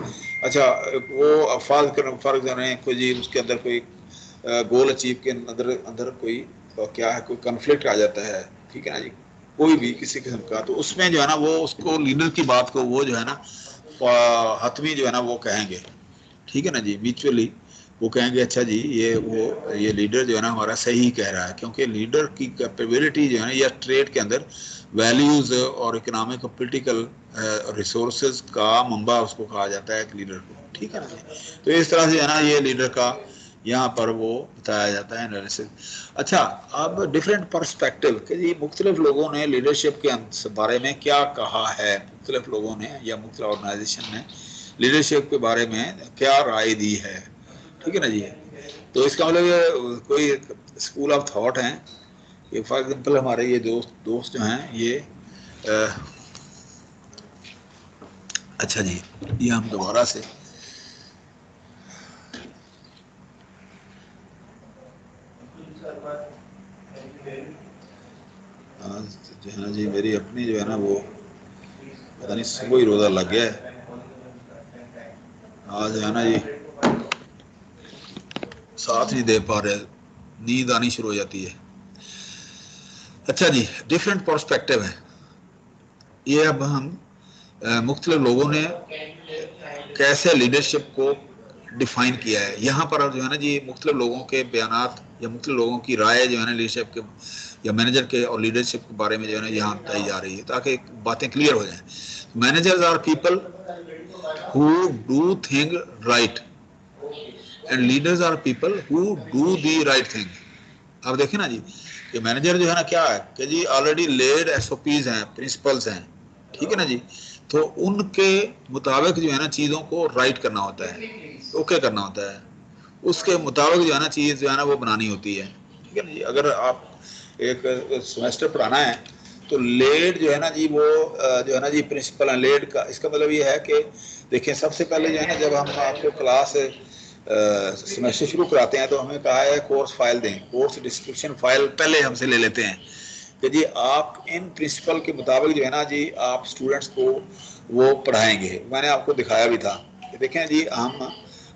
अच्छा वो फॉर एग्जाम्पल कोई जी उसके अंदर कोई गोल अचीव के अंदर अंदर कोई क्या है, कोई कन्फ्लिक्ट आ जाता है, ठीक है ना जी, कोई भी किसी किस्म का, तो उसमें जो है ना वो उसको लीडर की बात को वो जो है ना हतमी जो है ना वो कहेंगे, ठीक है ना जी, म्यूचुअली वो कहेंगे अच्छा जी ये लीडर जो है ना हमारा सही कह रहा है, क्योंकि लीडर की कैपेबिलिटी जो है ना या ट्रेड के अंदर वैल्यूज और इकोनॉमिक और पोलिटिकल रिसोर्सेज का मंबा उसको कहा जाता है एक लीडर को, ठीक है ना जी। तो इस तरह से है ना ये लीडर का यहाँ पर वो बताया जाता है एनालिसिस। अच्छा, अब डिफरेंट पर्सपेक्टिव कि जी मुख्तलिफ लोगों ने लीडरशिप के बारे में क्या कहा है, मुख्तलिफ लोगों ने या मुख्तलिफ ऑर्गेनाइजेशन ने लीडरशिप के बारे में क्या राय दी है, ठीक है ना जी। तो इसका मतलब कोई स्कूल ऑफ थॉट है कि फॉर एग्जांपल हमारे ये दोस्त जो हैं ये अच्छा जी, ये हम दोबारा से जो है ना जी मेरी अपनी जो है ना वो पता नहीं सुबह ही रोज़ा लग गया है आज, है ना जी साथ नहीं दे पा रहे, नींद आनी शुरू हो जाती है। अच्छा जी, डिफरेंट पर्सपेक्टिव है ये। अब हम मुख्तलिफ लोगों ने कैसे लीडरशिप को डिफाइन किया है, यहाँ पर जो है ना जी मुख्तलिफ लोगों के बयानात या मुख्तलिफ लोगों की राय जो है ना लीडरशिप के या मैनेजर के और लीडरशिप के बारे में जो है ना यहाँ बताई जा रही है ताकि बातें क्लियर हो जाएं। Managers are people who do thing right and leaders are people who do the right thing. अब देखें ना जी कि मैनेजर जो है ना क्या है कि जी ऑलरेडी लेड एसओपीज हैं, प्रिंसिपल्स हैं, ठीक है ना जी, तो उनके मुताबिक जो है ना चीज़ों को राइट करना होता है, ओके करना होता है, उसके मुताबिक जो है ना चीज़ जो है ना वो बनानी होती है, ठीक है ना जी। अगर आप एक सेमेस्टर पढ़ाना है तो लेड जो है ना जी, वो जो है ना जी प्रिंसिपल है लेड का। इसका मतलब ये है कि देखिए सबसे पहले जो है ना, जब हम आपको क्लास सेमेस्टर शुरू कराते हैं तो हमें कहा है कोर्स फाइल दें, कोर्स डिस्क्रिप्शन फाइल पहले हमसे ले लेते हैं कि जी आप इन प्रिंसिपल के मुताबिक जो है ना जी आप स्टूडेंट्स को वो पढ़ाएंगे। मैंने आपको दिखाया भी था कि देखें जी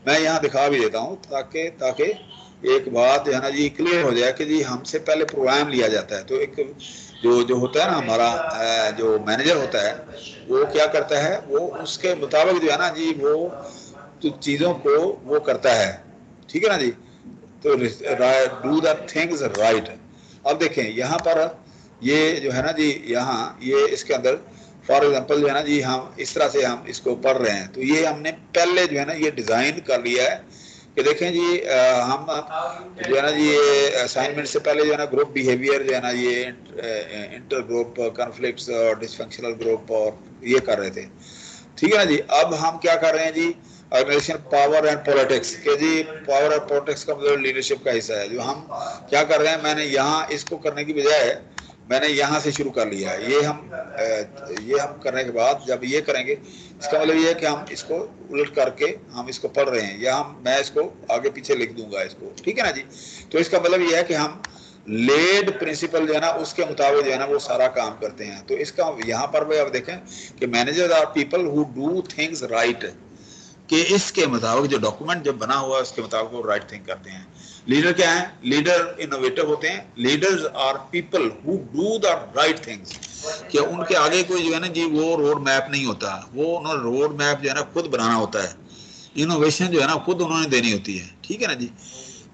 मैं यहाँ दिखा भी देता हूँ ताकि ताकि एक बात जो है ना जी क्लियर हो जाए कि जी हमसे पहले प्रोग्राम लिया जाता है। तो एक जो जो होता है ना हमारा जो मैनेजर होता है वो क्या करता है, वो उसके मुताबिक जो है ना जी वो तो चीज़ों को वो करता है, ठीक है ना जी। तो डू द थिंग्स राइट। अब देखें यहाँ पर ये जो है ना जी, यहाँ ये इसके अंदर फॉर एग्जांपल जो है ना जी हम इस तरह से हम इसको पढ़ रहे हैं तो ये हमने पहले जो है ना ये डिज़ाइन कर लिया है कि देखें जी हम जो है ना जी ये असाइनमेंट से पहले जो है ना ग्रुप बिहेवियर जो है ना ये इंटर ग्रुप कॉन्फ्लिक्ट्स और डिसफंक्शनल ग्रुप और ये कर रहे थे, ठीक है ना जी। अब हम क्या कर रहे हैं जी, ऑर्गेनाइजेशन पावर एंड पॉलिटिक्स के जी, पावर और पॉलिटिक्स का मतलब लीडरशिप का हिस्सा है। जो हम क्या कर रहे हैं, मैंने यहाँ इसको करने की बजाय मैंने यहाँ से शुरू कर लिया है। ये हम करने के बाद जब ये करेंगे इसका मतलब ये है कि हम इसको उलट करके हम इसको पढ़ रहे हैं या मैं इसको आगे पीछे लिख दूंगा इसको, ठीक है ना जी। तो इसका मतलब ये है कि हम लेड प्रिंसिपल जो है ना उसके मुताबिक जो है ना वो सारा काम करते हैं। तो इसका यहाँ पर भी आप देखें कि managers are people who do things right, कि इसके मुताबिक जो डॉक्यूमेंट जब बना हुआ है उसके मुताबिक वो राइट थिंग करते हैं। लीडर क्या है, लीडर इनोवेटिव होते हैं। Leaders are people who do the right things, कि उनके आगे कोई जो है ना जी वो रोड मैप नहीं होता, वो उन्होंने रोड मैप जो है ना खुद बनाना होता है। इनोवेशन जो है ना खुद उन्होंने देनी होती है, ठीक है ना जी।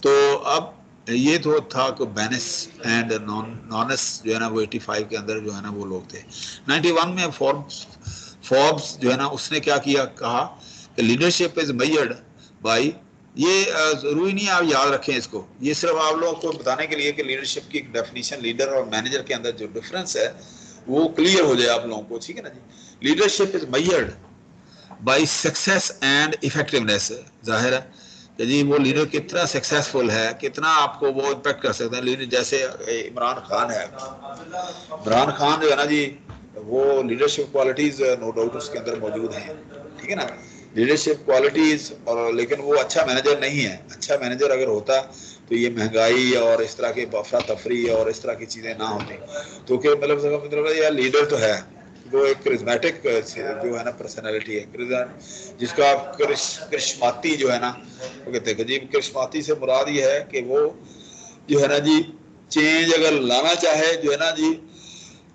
तो अब ये तो था कि बेनिस एंड नॉनस जो है ना वो 85 के अंदर जो है ना वो लोग थे। 91 में फोर्ब्स जो है ना उसने क्या किया, कहा कि लीडरशिप इज मेजर्ड बाय, ये जरूरी नहीं आप याद रखें इसको, ये सिर्फ आप लोगों को बताने के लिए कि लीडरशिप की डेफिनेशन लीडर और मैनेजर के अंदर जो डिफरेंस है वो क्लियर हो जाए आप लोगों को, ठीक है ना जी। Leadership is measured by success and effectiveness, जाहिर है कि जी वो लीडर कितना सक्सेसफुल है, कितना आपको वो इम्पेक्ट कर सकते हैं। लीडर जैसे इमरान खान है, इमरान खान जो है ना जी वो लीडरशिप क्वालिटीज नो डाउट उसके अंदर मौजूद हैं, ठीक है ना, लीडरशिप क्वालिटीज। और लेकिन वो अच्छा मैनेजर नहीं है। अच्छा मैनेजर अगर होता तो ये महंगाई और इस तरह के अफरा तफरी और इस तरह की चीज़ें ना होती। तो क्या मतलब यार लीडर तो है, वो एक करिश्मेटिक जो है ना पर्सनैलिटी है, जिसका करिश्माती जो है ना वो कहते हैं जी। करिश्माती से मुराद ये है कि वो जो है ना जी चेंज अगर लाना चाहे जो है ना जी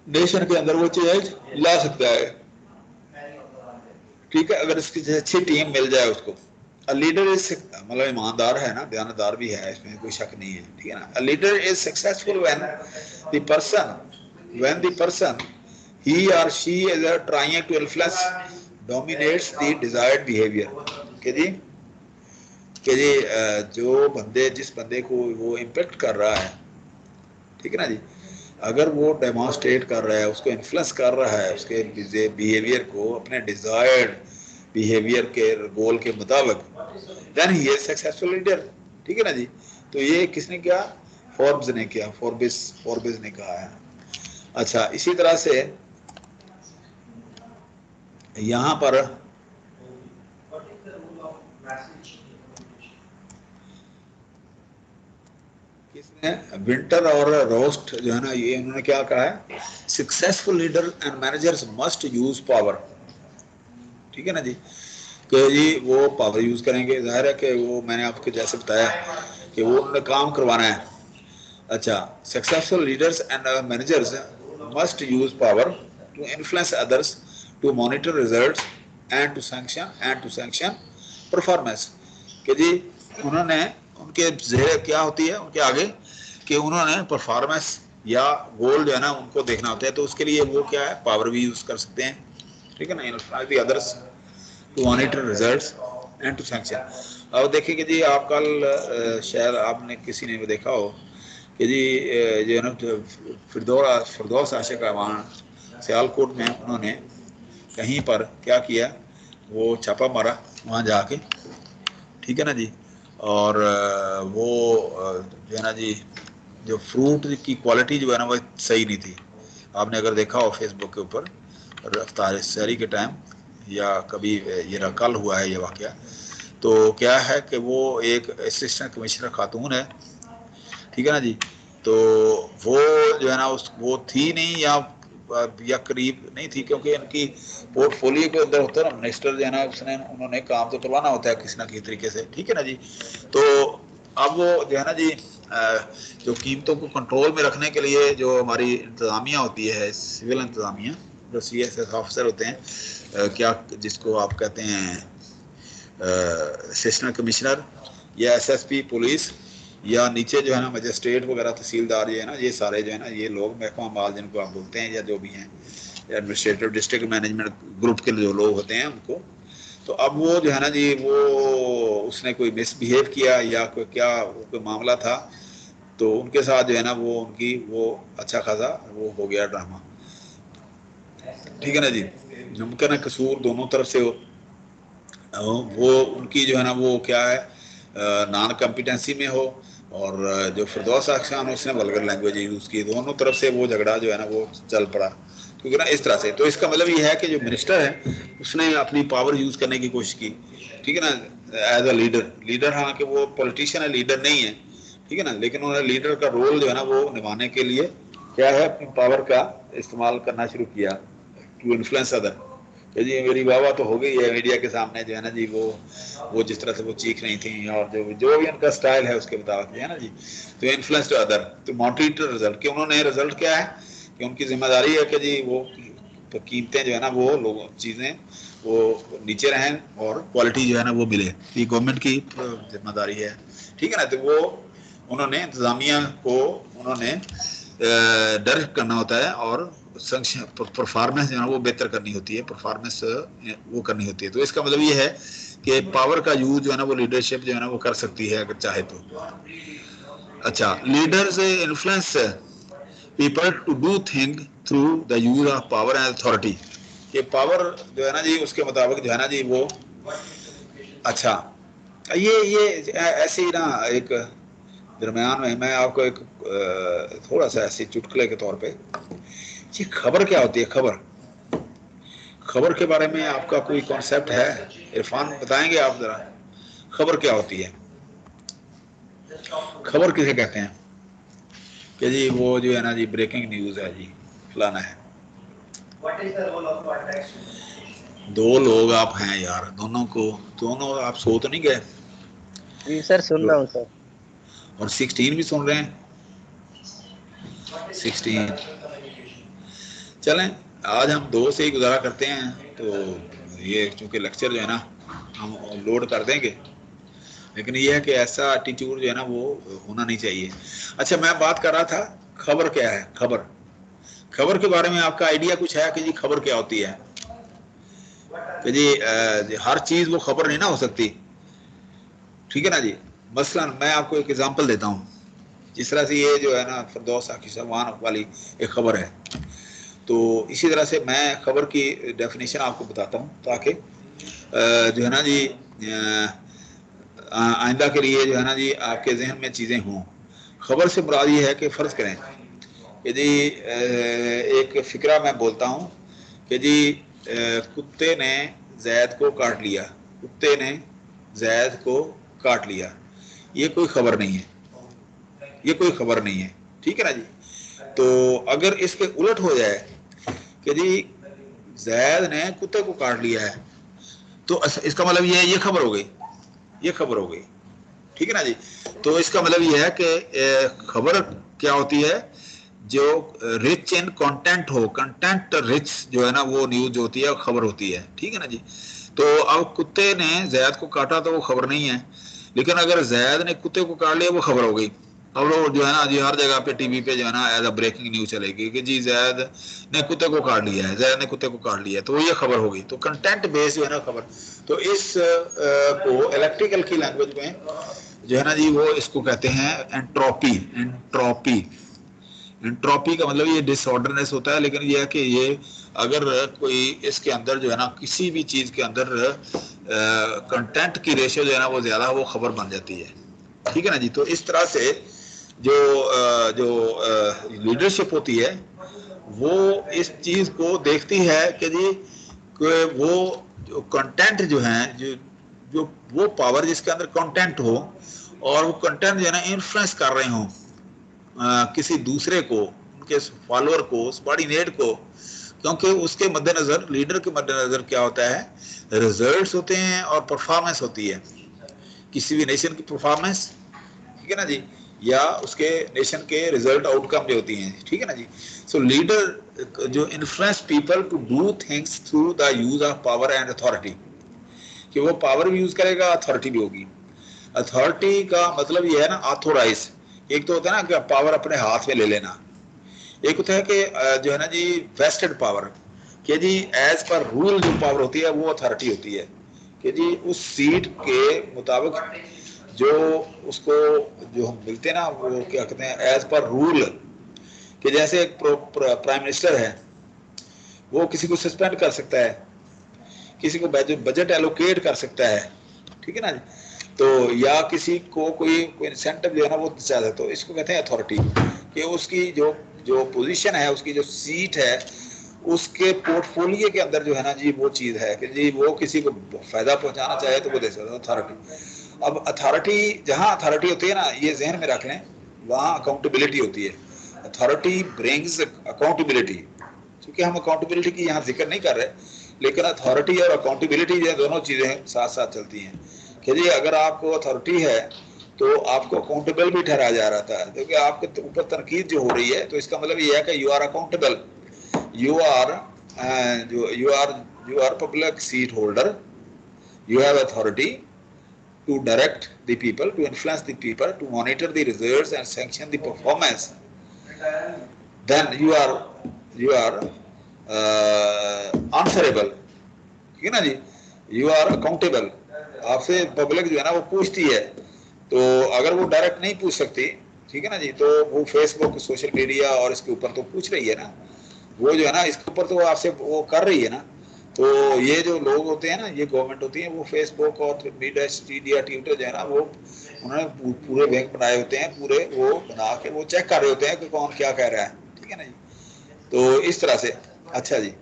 नेशन के अंदर वो चेंज ला सकता है, ठीक है, अगर इसकी अच्छी टीम मिल जाए उसको। लीडर इज मतलब ईमानदार है ना, दयानतदार भी है, इसमें कोई शक नहीं है, ठीक है ना। Leader is successful when the person he or she is trying to influence dominates the desired behavior, कि जी जो बंदे जिस बंदे को वो इम्पेक्ट कर रहा है, ठीक है ना जी, अगर वो डेमोन्स्ट्रेट कर रहा है, उसको इन्फ्लुएंस कर रहा है उसके बिहेवियर को अपने डिजायर्ड बिहेवियर के गोल के मुताबिक, then he is successful leader, ठीक है ना जी। तो ये किसने किया, फोर्ब्स ने किया, फोर्ब्स ने कहा है। अच्छा, इसी तरह से यहाँ पर किसने, विंटर और रोस्ट जो है ना, ये उन्होंने क्या कहा है, successful leader and managers must use power, ठीक है ना जी, कि जी वो पावर यूज करेंगे। जाहिर है कि वो मैंने आपको जैसे बताया कि वो उन्होंने काम करवाना है। अच्छा, successful leaders and managers must use power to influence others, to monitor results and to sanction performance, कि जी उन्होंने उनके ज़ेरे क्या होती है उनके आगे, कि उन्होंने परफॉर्मेंस या गोल जो है ना उनको देखना होता है। तो उसके लिए वो क्या है, पावर भी यूज़ कर सकते हैं, ठीक है ना, influence the others to monitor results and to sanction. अब देखिए कि जी आप कल शायद आपने किसी ने भी देखा हो कि जी जो है ना फिरदौस आशिक वहाँ सियालकोट में उन्होंने कहीं पर क्या किया, वो छापा मारा वहाँ जाके, ठीक है ना जी। और वो जो है ना जी जो फ्रूट की क्वालिटी जो है ना वो सही नहीं थी। आपने अगर देखा हो फेसबुक के ऊपर रफ्तार शहरी के टाइम, या कभी ये कल हुआ है ये वाक़या, तो क्या है कि वो एक असिस्टेंट कमिश्नर खातून है, ठीक है ना जी। तो वो जो है ना वो थी नहीं, या करीब नहीं थी, क्योंकि इनकी पोर्टफोलियो के अंदर होता है ना मिनिस्टर जो है ना, उन्होंने काम तो करवाना होता है किसी ना किसी तरीके से, ठीक है ना जी। तो अब वो जो है ना जी जो कीमतों को कंट्रोल में रखने के लिए जो हमारी इंतज़ामिया होती है, सिविल इंतज़ामिया, जो CSS ऑफिसर होते हैं, क्या जिसको आप कहते हैं असिस्टेंट कमिश्नर या SSP पुलिस, या नीचे जो है ना मजिस्ट्रेट वगैरह तहसीलदार, ये है ना, ये सारे जो है ना ये लोग महकमा माल जिनको आप बोलते हैं, या जो भी हैं एडमिनिस्ट्रेटिव डिस्ट्रिक्ट मैनेजमेंट ग्रुप के जो लोग होते हैं उनको। तो अब वो जो है ना जी वो उसने कोई मिसबिहेव किया या कोई मामला था, तो उनके साथ जो है ना वो उनकी वो अच्छा खासा वो हो गया ड्रामा, ठीक है ना जी। मुमकिन है कसूर दोनों तरफ से हो, वो उनकी जो है ना वो क्या है नॉन कॉम्पिटेंसी में हो, और जो फिरदौस खान उसने वल्गर लैंग्वेज यूज़ की, दोनों तरफ से वो झगड़ा जो है ना वो चल पड़ा, क्योंकि ना इस तरह से। तो इसका मतलब ये है कि जो मिनिस्टर है उसने अपनी पावर यूज़ करने की कोशिश की, ठीक है ना, एज अ लीडर हालांकि वो पॉलिटिशियन है, लीडर नहीं है, ठीक है ना, लेकिन उन्होंने लीडर का रोल जो है ना वो निभाने के लिए क्या है अपनी पावर का इस्तेमाल करना शुरू किया, टू इन्फ्लुएंस अदर। तो जी मेरी वाह तो हो गई है मीडिया के सामने जो है ना जी, वो जिस तरह से वो चीख रही थी, और जो भी उनका स्टाइल है उसके मुताबिक जो है ना जी, तो इन्फ्लुएंस टू अदर तो मॉनिटर रिजल्ट कि उन्होंने रिजल्ट क्या है कि उनकी जिम्मेदारी है कि जी वो कीमतें जो है ना वो लोगों चीज़ें वो नीचे रहें और क्वालिटी जो है ना वो मिले, ये गवर्नमेंट की जिम्मेदारी है, ठीक है ना। तो वो उन्होंने इंतज़ामिया को उन्होंने डायरेक्ट करना होता है, और परफॉर्मेंस जो है वो बेहतर करनी होती है, परफॉर्मेंस वो करनी होती है। तो इसका मतलब ये है कि पावर का यूज जो है ना वो लीडरशिप जो है ना वो कर सकती है अगर चाहे तो। अच्छा, leaders influence people to do thing through the use of power and authority, ये पावर जो है ना जी उसके मुताबिक जो है ना जी वो अच्छा ये ऐसे ही ना एक दरमियान में मैं आपको एक थोड़ा सा ऐसे चुटकुले के तौर पे, ये खबर क्या होती है, खबर के बारे में आपका कोई कॉन्सेप्ट है इरफान, बताएंगे आप जरा, खबर क्या होती है, खबर किसे कहते हैं कि जी वो जो है ना जी ब्रेकिंग न्यूज है जी फलाना है। दो लोग आप हैं यार, दोनों आप सो तो नहीं गए? जी सर सुन रहा हूँ सर। और 16 भी सुन रहे हैं, 16 चलें आज हम 2 से ही गुजारा करते हैं। तो ये चूंकि लेक्चर जो है ना हम लोड कर देंगे, लेकिन ये है कि ऐसा एटीट्यूड जो है ना वो होना नहीं चाहिए। अच्छा, मैं बात कर रहा था खबर क्या है, खबर के बारे में आपका आइडिया कुछ है कि जी खबर क्या होती है? कि जी हर चीज वो खबर नहीं ना हो सकती, ठीक है ना जी। मसलन मैं आपको एक एग्जांपल देता हूँ, जिस तरह से ये जो है ना फिरदौस सामान वाली एक खबर है, तो इसी तरह से मैं खबर की डेफिनेशन आपको बताता हूँ ताकि जो है ना जी आइंदा के लिए जो है ना जी आपके जहन में चीज़ें हों। खबर से मुराद ये है कि फ़र्ज़ करें कि जी एक फ़िक्रा मैं बोलता हूँ कि जी कुत्ते ने जैद को काट लिया, कुत्ते ने जैद को काट लिया, ये कोई खबर नहीं है, ये कोई खबर नहीं है, ठीक है ना जी। तो अगर इसके उलट हो जाए कि जी जैद ने कुत्ते को काट लिया है, तो इसका मतलब ये है ये खबर हो गई, ये खबर हो गई, ठीक है ना जी। तो इसका मतलब ये है कि खबर क्या होती है, जो रिच इन कंटेंट हो, कंटेंट रिच जो है ना वो न्यूज होती है, खबर होती है, ठीक है ना जी। तो अब कुत्ते ने जैद को काटा तो वो खबर नहीं है, लेकिन अगर जैद ने कुत्ते को काट लिया वो खबर हो गई। अब वो जो है ना जी हर जगह पे टीवी पे जो है ना एज अ ब्रेकिंग न्यूज चलेगी कि जी जैद ने कुत्ते को काट लिया है, जैद ने कुत्ते को काट लिया है, तो ये खबर हो गई। तो कंटेंट बेस्ड जो है ना खबर, तो इस को इलेक्ट्रिकल की लैंग्वेज में जो है ना जी वो इसको कहते हैं एंट्रोपी। एंट्रोपी एंट्रोपी का मतलब ये डिसऑर्डरनेस होता है, लेकिन ये है कि ये अगर कोई इसके अंदर जो है ना किसी भी चीज़ के अंदर कंटेंट की रेशियो जो है ना वो ज़्यादा वो खबर बन जाती है, ठीक है ना जी। तो इस तरह से जो लीडरशिप होती है वो इस चीज को देखती है कि जी वो जो कंटेंट जो है जो वो पावर जिसके अंदर कंटेंट हो और वो कंटेंट जो है ना इन्फ्लुएंस कर रहे हो किसी दूसरे को, उनके फॉलोअर को, सबॉर्डिनेट को, क्योंकि उसके मद्देनजर, लीडर के मद्देनजर क्या होता है, रिजल्ट्स होते हैं और परफॉर्मेंस होती है, किसी भी नेशन की परफॉर्मेंस, ठीक है ना जी, या उसके नेशन के रिजल्ट आउटकम जो होती हैं, ठीक है ना जी। सो लीडर जो influence people to do things through the use of power and authority, कि वो पावर भी यूज करेगा, अथॉरिटी भी होगी। अथॉरिटी का मतलब ये है ना ऑथोराइज, एक तो होता है ना कि पावर अपने हाथ में ले लेना, एक होता है कि जो है ना जी वेस्टेड पावर, कि जी एज पर रूल जो पावर होती है वो अथॉरिटी होती है, कि जी उस सीट के मुताबिक जो उसको जो हम मिलते हैं ना वो क्या कहते हैं एज पर रूल, कि जैसे एक प्राइम मिनिस्टर है वो किसी को सस्पेंड कर सकता है, किसी को बजट एलोकेट कर सकता है, ठीक है ना, तो या किसी को कोई इंसेंटिव जो है ना वो चाहता है, तो इसको कहते हैं अथॉरिटी, कि उसकी जो जो पोजीशन है, उसकी जो सीट है, उसके पोर्टफोलियो के अंदर जो है ना जी वो चीज है कि जी वो किसी को फायदा पहुंचाना चाहे तो वो दे सकता है, अथॉरिटी। अब अथॉरिटी, जहां अथॉरिटी होती है ना, ये जहन में रख लें, वहां अकाउंटेबिलिटी होती है। अथॉरिटी ब्रिंग्स अकाउंटेबिलिटी, क्योंकि हम अकाउंटेबिलिटी की यहाँ जिक्र नहीं कर रहे, लेकिन अथॉरिटी और अकाउंटेबिलिटी जो दोनों चीजें साथ साथ चलती हैं, कि जी अगर आपको अथॉरिटी है तो आपको अकाउंटेबल भी ठहराया जा रहा था, क्योंकि आपके ऊपर तनकीद जो हो रही है, तो इसका मतलब ये है कि you are accountable, you are you are public seat holder, you have authority to direct the people, to influence the people, to monitor the results and sanction the performance, then you are answerable, ठीक है ना जी, you are accountable, आपसे public जो है ना वो पूछती है, तो अगर वो डायरेक्ट नहीं पूछ सकती, ठीक है ना जी, तो वो फेसबुक, सोशल मीडिया और इसके ऊपर तो पूछ रही है ना, वो जो है ना इसके ऊपर तो आपसे वो कर रही है ना, तो ये जो लोग होते हैं ना, ये गवर्नमेंट होती है, वो फेसबुक और मीडिया ट्विटर जो है ना, वो उन्होंने पूरे बैंक बनाए होते हैं, पूरे वो बना के वो चेक कर रहे होते हैं कि कौन क्या कह रहा है, ठीक है ना जी, तो इस तरह से। अच्छा जी,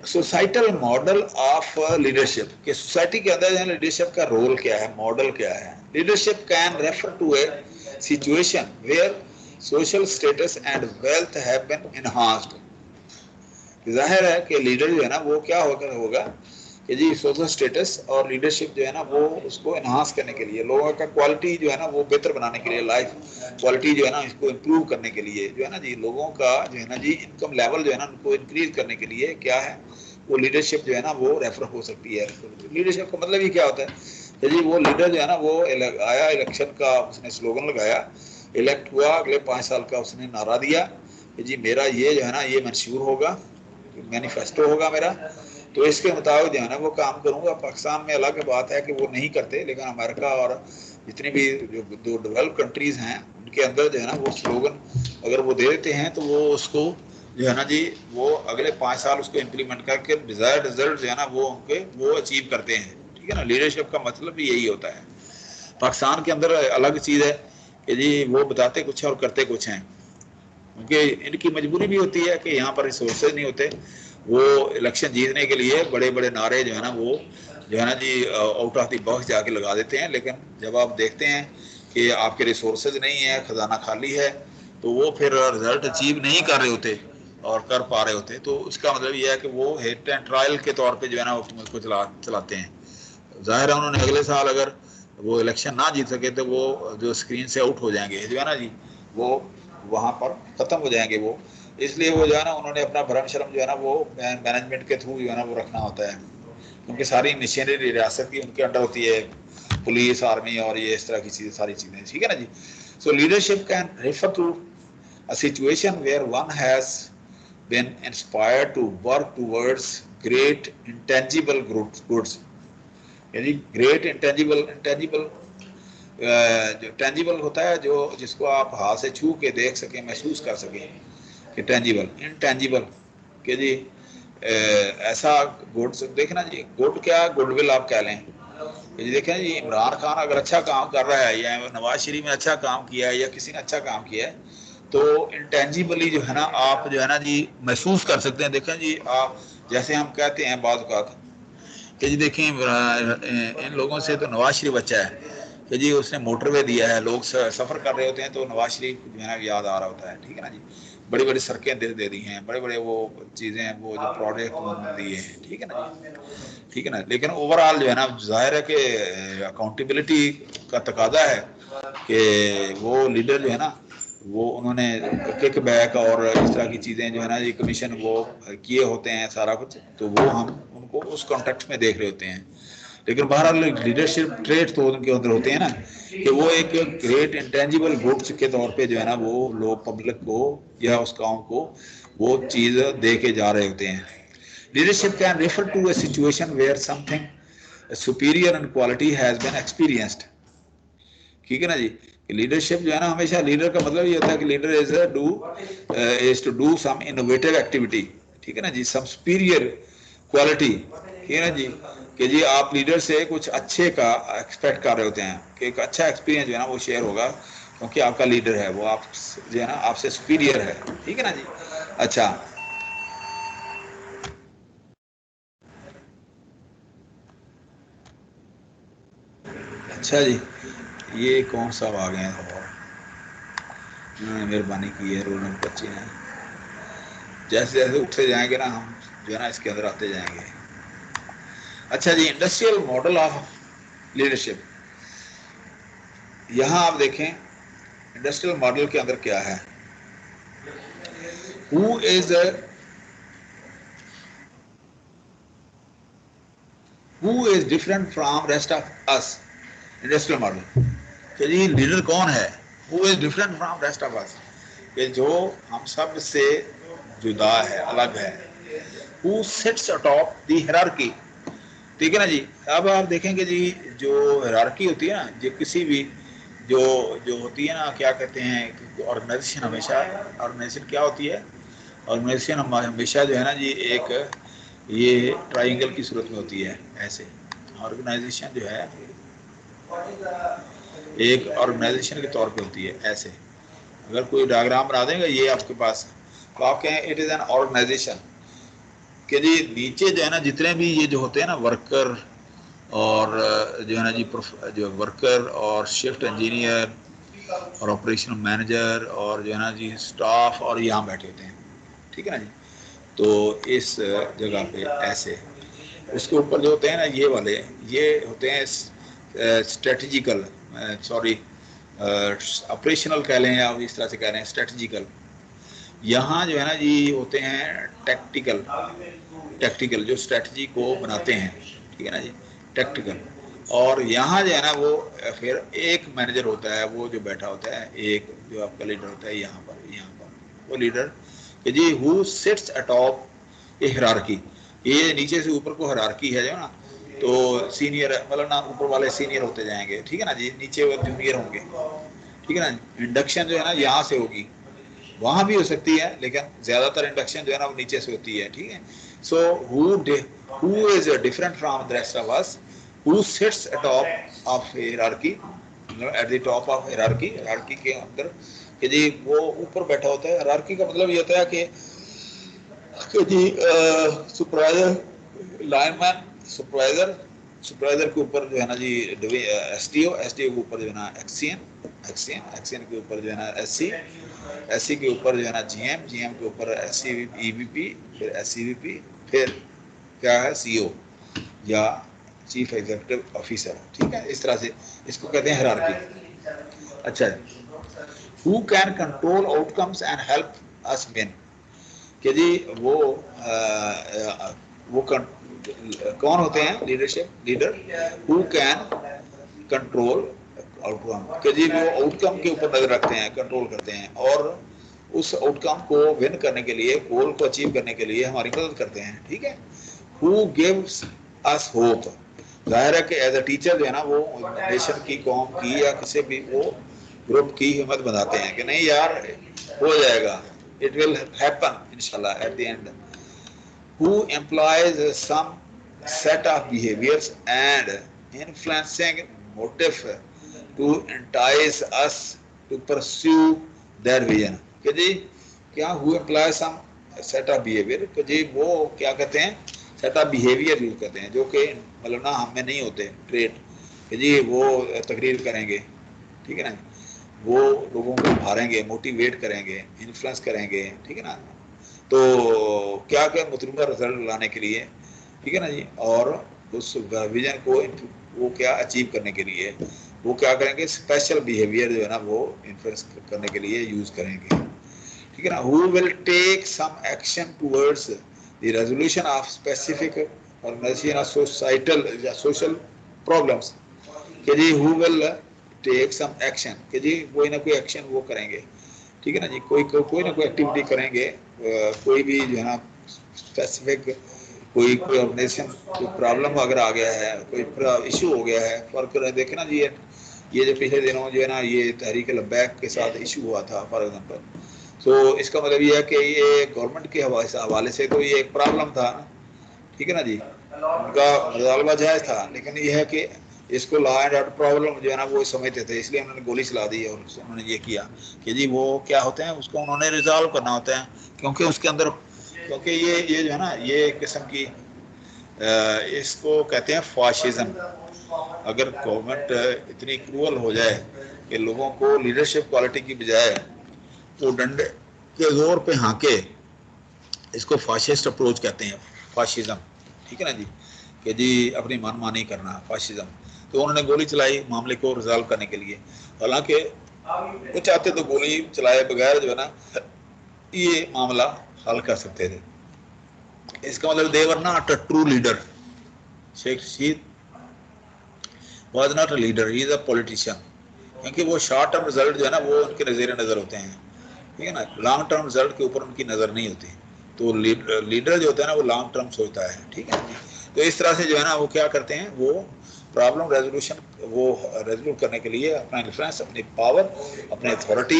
सोसाइटल मॉडल ऑफ लीडरशिप, के सोसाइटी के अंदर लीडरशिप का रोल क्या है, मॉडल क्या है। Leadership can refer to a situation where social status and wealth have been enhanced. जाहिर है कि लीडर जो है ना वो क्या होगा कि जी सोशल स्टेटस और लीडरशिप जो है ना वो उसको एनहांस करने के लिए, लोगों का क्वालिटी जो है ना वो बेहतर बनाने के लिए, लाइफ क्वालिटी जो है ना इसको इम्प्रूव करने के लिए, जो है ना जी लोगों का जो है ना जी इनकम लेवल जो है ना उनको इंक्रीज करने के लिए क्या है, वो लीडरशिप जो है ना वो रेफर हो सकती है। लीडरशिप का मतलब ही क्या होता है कि जी वो लीडर जो है ना वो आया, इलेक्शन का उसने स्लोगन लगाया, इलेक्ट हुआ, अगले 5 साल का उसने नारा दिया कि जी मेरा ये जो है ना ये मंशूर होगा, मैनिफेस्टो होगा मेरा, तो इसके मुताबिक जो है ना वो काम करूंगा। पाकिस्तान में अलग बात है कि वो नहीं करते, लेकिन अमेरिका और जितनी भी जो डेवलप कंट्रीज हैं उनके अंदर जो है ना वो स्लोगन अगर वो दे देते हैं तो वो उसको जो है ना जी वो अगले 5 साल उसको इम्प्लीमेंट करके डिजायर्ड रिजल्ट जो है ना वो उनके वो अचीव करते हैं, ठीक है ना। लीडरशिप का मतलब भी यही होता है। पाकिस्तान के अंदर अलग चीज़ है कि जी वो बताते कुछ है और करते कुछ हैं, क्योंकि इनकी मजबूरी भी होती है कि यहाँ पर रिसोर्सेज नहीं होते। वो इलेक्शन जीतने के लिए बड़े बड़े नारे जो है ना वो जो है ना जी आउट ऑफ द बॉक्स जाके लगा देते हैं, लेकिन जब आप देखते हैं कि आपके रिसोर्सेज नहीं है, खजाना खाली है, तो वो फिर रिजल्ट अचीव नहीं कर रहे होते और कर पा रहे होते, तो उसका मतलब ये है कि वो हिट एंड ट्रायल के तौर पे जो है ना उसको चलाते हैं। जाहिर है उन्होंने अगले साल अगर वो इलेक्शन ना जीत सके तो वो जो स्क्रीन से आउट हो जाएंगे जो है ना जी, वो वहाँ पर ख़त्म हो जाएंगे वो, इसलिए वो जो है ना उन्होंने अपना भरम शर्म जो है ना वो मैनेजमेंट के थ्रू जो है ना वो रखना होता है, क्योंकि सारी मशीनरी रियासत की उनके अंडर होती है, पुलिस, आर्मी और ये इस तरह की चीज़ें, सारी चीज़ें, ठीक है ना जी। So leadership can refer to a situation where one has been inspired to work towards great intangible goods, यानी ग्रेट इंटेंजिबल जो टेंजिबल होता है, जो जिसको आप हाथ से छू के देख सकें, महसूस कर सकें, कि टेंजिबल, इनटेंजिबल, कि जी ऐसा गुड देखना जी, गुड क्या गुडविल आप कह लें, ये देखें जी इमरान खान अगर अच्छा काम कर रहा है या नवाज शरीफ ने अच्छा काम किया है या किसी ने अच्छा काम किया है तो इंटेंजिबली जो है ना आप जो है ना जी महसूस कर सकते हैं। देखें जी आप जैसे हम कहते हैं बात कि जी देखें इन लोगों से तो नवाज शरीफ अच्छा है कि जी उसने मोटरवे दिया है, लोग सफ़र कर रहे होते हैं तो नवाज शरीफ जो है ना याद आ रहा होता है, ठीक है ना जी। बड़ी बड़ी सड़कें दे दी हैं, बड़े बड़े वो चीज़ें वो जो प्रोजेक्ट उन्होंने दिए हैं, ठीक है ना जी, ठीक है ना। लेकिन ओवरऑल जो है ना जाहिर है कि अकाउंटेबिलिटी का तकाजा है कि वो लीडर जो है ना वो उन्होंने किक बैक और इस तरह की चीज़ें जो है ना ये कमीशन वो किए होते हैं सारा कुछ, तो वो हम उनको उस कॉन्टेक्स्ट में देख रहे होते हैं। लेकिन बहरहाल लीडरशिप ट्रेट तो उनके अंदर होते हैं ना कि वो एक ग्रेट इंटेंजिबल गुड्स के तौर पे जो है ना वो लोग पब्लिक को या उस काम को वो चीज़ दे के जा रहे होते हैं। Leadership can refer to a situation where something superior in quality has been experienced, ठीक है ना जी। लीडरशिप जो है ना हमेशा लीडर का मतलब ये होता है कि leader is to do some innovative activity, ठीक है ना जी, सम सुपीरियर क्वालिटी, ठीक है ना जी, कि जी आप लीडर से कुछ अच्छे का एक्सपेक्ट कर रहे होते हैं कि एक अच्छा एक्सपीरियंस जो है ना वो शेयर होगा क्योंकि आपका लीडर है वो आप जो है ना आपसे सुपीरियर है, ठीक है ना जी। अच्छा अच्छा जी, ये कौन सा आ गए हैं और मेहरबानी की है रोल नंबर 25 है। जैसे जैसे उठते जाएंगे ना हम जो है ना इसके अंदर आते जाएंगे। अच्छा जी, इंडस्ट्रियल मॉडल ऑफ लीडरशिप, यहाँ आप देखें इंडस्ट्रियल मॉडल के अंदर क्या है। Who is different from rest of us, industrial model कि जी लीडर कौन है, who is different from rest of अस, कि जो हम सब से जुदा है, अलग है। Who sits atop the hierarchy, ठीक है ना जी। अब आप देखेंगे जी जो हायरार्की होती है ना, जो किसी भी जो जो होती है ना क्या कहते हैं ऑर्गेनाइजेशन, हमेशा ऑर्गेनाइजेशन क्या होती है, ऑर्गेनाइजेशन हमेशा जो है ना जी एक ये ट्राइंगल की सूरत में होती है। ऐसे ऑर्गेनाइजेशन जो है एक ऑर्गेनाइजेशन के तौर पे होती है। ऐसे अगर कोई डायग्राम बना देंगे ये आपके पास, तो आप कहें इट इज़ एन ऑर्गेनाइजेशन कि जी नीचे जो है ना जितने भी ये जो होते हैं ना वर्कर और जो है ना जी जो वर्कर और शिफ्ट इंजीनियर और ऑपरेशन मैनेजर और जो है ना जी स्टाफ और यहाँ बैठे होते हैं, ठीक है ना जी। तो इस जगह पे ऐसे उसके ऊपर जो होते हैं ना ये वाले ये होते हैं स्ट्रेटजिकल, सॉरी ऑपरेशनल कह लें या इस तरह से कह रहे हैं स्ट्रेटजिकल। यहाँ जो है ना जी होते हैं टैक्टिकल, टैक्टिकल जो स्ट्रेटजी को बनाते हैं, ठीक है ना जी, टैक्टिकल। और यहाँ जो है ना वो फिर एक मैनेजर होता है वो जो बैठा होता है, एक जो आपका लीडर होता है यहाँ पर वो लीडर कि जी who sits atop a hierarchy, ये नीचे से ऊपर को हिरार्की है जो ना, तो सीनियर मतलब ना ऊपर वाले सीनियर होते जाएंगे, ठीक है ना जी, नीचे वो जूनियर होंगे, ठीक है ना। इंडक्शन जो है ना यहाँ से होगी, वहां भी हो सकती है लेकिन ज्यादातर इंडक्शन जो है ना वो नीचे से होती है, ठीक है। So who is different from the rest of us, who sits atop of hierarchy, at the top of hierarchy, hierarchy के अंदर कि जी वो ऊपर बैठा होता है। हियरार्की का मतलब ये होता है कि जी सुपरवाइजर, लाइनमैन, सुपरवाइजर, सुपरवाइजर के ऊपर जो है ना जी एसडीओ, एसडीओ के ऊपर जो है ना एक्सीएन, एक्सीएन, एक्सीएन के ऊपर जो है ना एससी, एससी के ऊपर जो है ना जीएम, जीएम के ऊपर एससी ईवीपी, फिर एससीवीपी, फिर क्या है सीओ या चीफ एग्जीक्यूटिव ऑफिसर, ठीक है। इस तरह से इसको कहते हैं हायरार्की। अच्छा, who can control outcomes and help us win, कि जी वो कौन होते हैं leadership leader, who can control outcome, कि जी वो आउटकम के ऊपर नजर रखते हैं, कंट्रोल करते हैं और उस आउटकम को विन करने के लिए, गोल को अचीव करने के लिए हमारी मदद करते हैं, ठीक है। हु गिव्स अस होप, जाहिर है कि एज अ टीचर जो है ना वो नेशन की, कौम की या किसी भी वो ग्रुप की हिम्मत बनाते हैं कि नहीं यार हो जाएगा, इट विल हैपन इंशाल्लाह eight the and. who employs some set of behaviors and influencing motive to entice us to pursue their vision। कि जी क्या who employs some set of behavior, कि जी वो क्या कहते हैं set of behavior यूज करते हैं जो कि मतलब ना हम में नहीं होते ट्रेट, कि जी वो तकरीर करेंगे, ठीक है ना, वो लोगों को मारेंगे, मोटिवेट करेंगे, इन्फ्लुएंस करेंगे, ठीक है ना, तो क्या क्या मतलूबा रिजल्ट लाने के लिए, ठीक है ना जी, और उस विजन को वो क्या अचीव करने के लिए वो क्या करेंगे, स्पेशल बिहेवियर जो है ना वो इन्फ्लुएंस करने के लिए यूज करेंगे, ठीक है ना। Who will take some action towards the resolution of specific organization of societal या सोशल प्रॉब्लम्स, कि जी who will take some action, कि जी कोई ना कोई एक्शन वो करेंगे, ठीक है ना जी, कोई ना कोई एक्टिविटी करेंगे, कोई भी जो है ना स्पेसिफिक कोई कोई ऑर्गेनाइजेशन कोई प्रॉब्लम अगर आ गया है, कोई इशू हो गया है, फॉर देखे ना जी ये जो पिछले दिनों जो है ना ये तहरीक लब्बैक के साथ इशू हुआ था फॉर एग्जांपल, तो इसका मतलब ये है कि ये गवर्नमेंट के हवाले से तो ये एक प्रॉब्लम था, ठीक है ना जी, उनका मुतालबा जायज था, लेकिन ये है कि इसको लॉ एंड ऑर्डर प्रॉब्लम जो है ना वो समझते थे, इसलिए उन्होंने गोली चला दी और उन्होंने ये किया कि जी वो क्या होते हैं उसको उन्होंने रिजॉल्व करना होता है, क्योंकि उसके अंदर क्योंकि ये जो है ना ये एक किस्म की इसको कहते हैं फाशिज्म। अगर गवर्नमेंट इतनी क्रूअल हो जाए कि लोगों को लीडरशिप क्वालिटी की बजाय तो डंडे के जोर पे हाके, इसको फाशिस्ट अप्रोच कहते हैं, फाशिज्म, ठीक है ना जी, कि जी अपनी मनमानी करना, फाशिज्म। तो उन्होंने गोली चलाई मामले को रिजॉल्व करने के लिए, हालांकि वो चाहते तो गोली चलाए बगैर जो है ना ये मामला हल कर सकते थे। इसका मतलब they were not a true leader. Sheikh Rashid was not a leader, he is a politician, क्योंकि वो शॉर्ट टर्म रिजल्ट जो है ना वो उनके नज़र नज़र होते हैं, ठीक है ना, लॉन्ग टर्म रिजल्ट के ऊपर उनकी नज़र नहीं होती। तो लीडर जो होता है ना वो लॉन्ग टर्म सोचता है, ठीक है। तो इस तरह से जो है ना वो क्या करते हैं, वो प्रॉब्लम रेजोल्यूशन वो रेजोल्यूट करने के लिए अपना इन्फ्लुएंस, अपनी पावर, अपनी अथॉरिटी,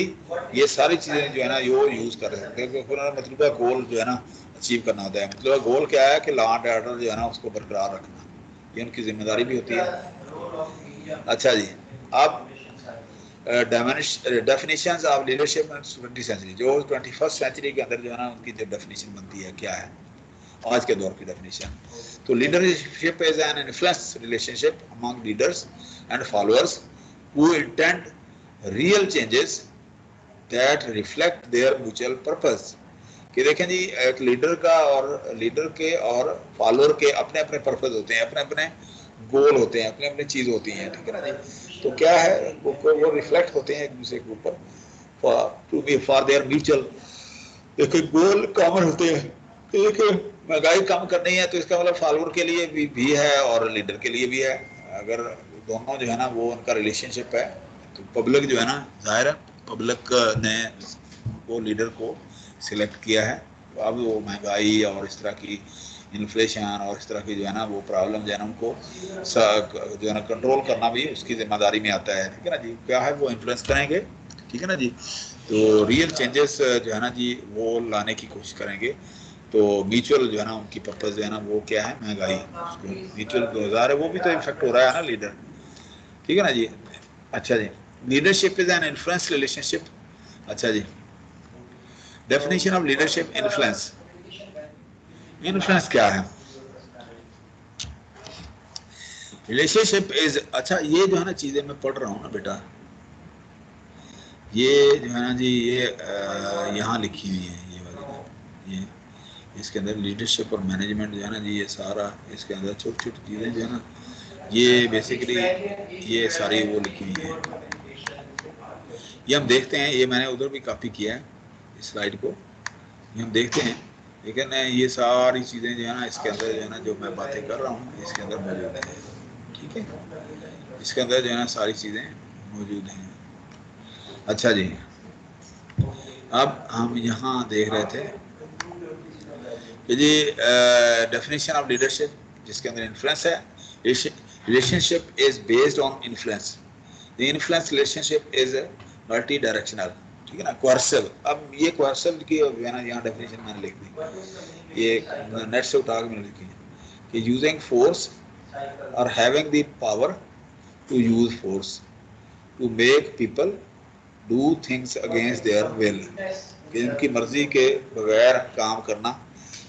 ये सारी चीज़ें जो है ना वो यूज़ कर रहे हैं, क्योंकि उन्होंने मतलूबा गोल जो है ना अचीव करना होता है। मतलूबा गोल क्या है कि लॉ एंड ऑर्डर जो है ना उसको बरकरार रखना, ये उनकी जिम्मेदारी भी होती है। अच्छा जी, अब डेफिनेशंस ऑफ लीडरशिप इन 20वीं सेंचुरी, जो 21st सेंचुरी के अंदर जो है ना उनकी जो डेफिनेशन बनती है क्या है आज के दौर की डेफिनेशन। तो leadership is an influence relationship among leaders and followers who intend real changes that reflect there mutual purpose. कि देखें जी एक लीडर का और लीडर के और फॉलोअर के अपने अपने पर्पस होते हैं, अपने अपने गोल होते हैं, अपने अपने चीज होती हैं, ठीक है ना जी। तो क्या है वो रिफ्लेक्ट होते हैं एक दूसरे के ऊपर to be for their mutual, एक गोल कॉमन होते हैं। एक महंगाई कम करनी है तो इसका मतलब फॉलोअर के लिए भी है और लीडर के लिए भी है। अगर दोनों जो है ना वो उनका रिलेशनशिप है तो पब्लिक जो है ना जाहिर है पब्लिक ने वो लीडर को सिलेक्ट किया है। तो अब वो महंगाई और इस तरह की इन्फ्लेशन और इस तरह की जो है ना वो प्रॉब्लम जो है ना उनको जो है ना कंट्रोल करना भी उसकी जिम्मेदारी में आता है, ठीक है ना जी। क्या है वो इन्फ्लुएंस करेंगे, ठीक है ना जी। तो रियल चेंजेस जो है ना जी वो लाने की कोशिश करेंगे। तो म्यूचुअल जो है ना उनकी पर्पस जो है ना वो क्या है, महंगाई, उसको म्यूचुअल 2000 है वो भी तो इफेक्ट हो रहा है ना लीडर, ठीक है ना जी। अच्छा जी, leadership is an influence relationship. अच्छा जी, definition of leadership influence, influence क्या है, रिलेशनशिप इज, अच्छा ये जो है ना चीजें मैं पढ़ रहा हूँ ना बेटा, ये जो है ना जी ये यहाँ लिखी हुई है ये वाली, ये इसके अंदर लीडरशिप और मैनेजमेंट जो है ना जी ये सारा इसके अंदर छोटी छोटी चीजें जो है ना ये बेसिकली ये सारी वो लिखी हुई है। ये हम देखते हैं, ये मैंने उधर भी कॉपी किया है इस स्लाइड को, ये हम देखते हैं, लेकिन ये सारी चीज़ें जो है ना इसके अंदर जो है ना जो मैं बातें कर रहा हूँ इसके अंदर मौजूद है, ठीक है, इसके अंदर जो है ना सारी चीज़ें मौजूद हैं। अच्छा जी, अब हम यहाँ देख रहे थे कि जी डेफिनेशन ऑफ लीडरशिप जिसके अंदर इन्फ्लुएंस है, relationship is based on influence, the influence relationship is multi directional, ठीक है ना। क्वार्सल, अब ये क्वार्सल की ना यहाँ डेफिनेशन मैंने लिख दी, ये नेट से उठा के मैंने लिखी है कि यूजिंग फोर्स और having the power to use force to make people do things against their will, कि इनकी मर्जी के बगैर काम करना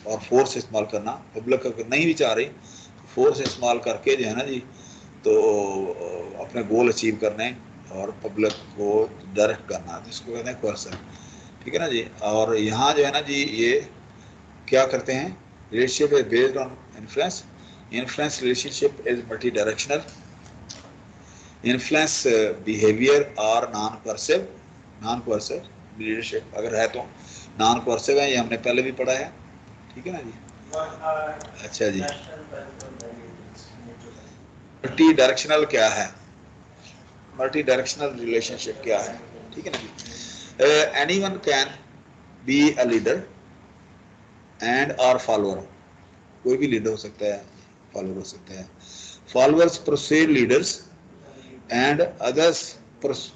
और फोर्स इस्तेमाल करना, पब्लिक नहीं भी चाह रही फोर्स इस्तेमाल करके जो है ना जी, तो अपने गोल अचीव करने और पब्लिक को डायरेक्ट करना, तो इसको कहते हैं कोर्सन, ठीक है ना जी। और यहाँ जो है ना जी ये क्या करते हैं, relationship is based on influence, influence relationship is multi directional, influence behaviour are non coercive, non coercive leadership अगर है तो नॉन कोर्सिव है, ये हमने पहले भी पढ़ा है, ठीक है ना जी। अच्छा जी, मल्टी डायरेक्शनल क्या है, मल्टी डायरेक्शनल रिलेशनशिप क्या है, ठीक है ना जी। Anyone can be a leader and or follower, कोई भी लीडर हो सकता है, फॉलोअर हो सकता है। Followers persuade leaders and others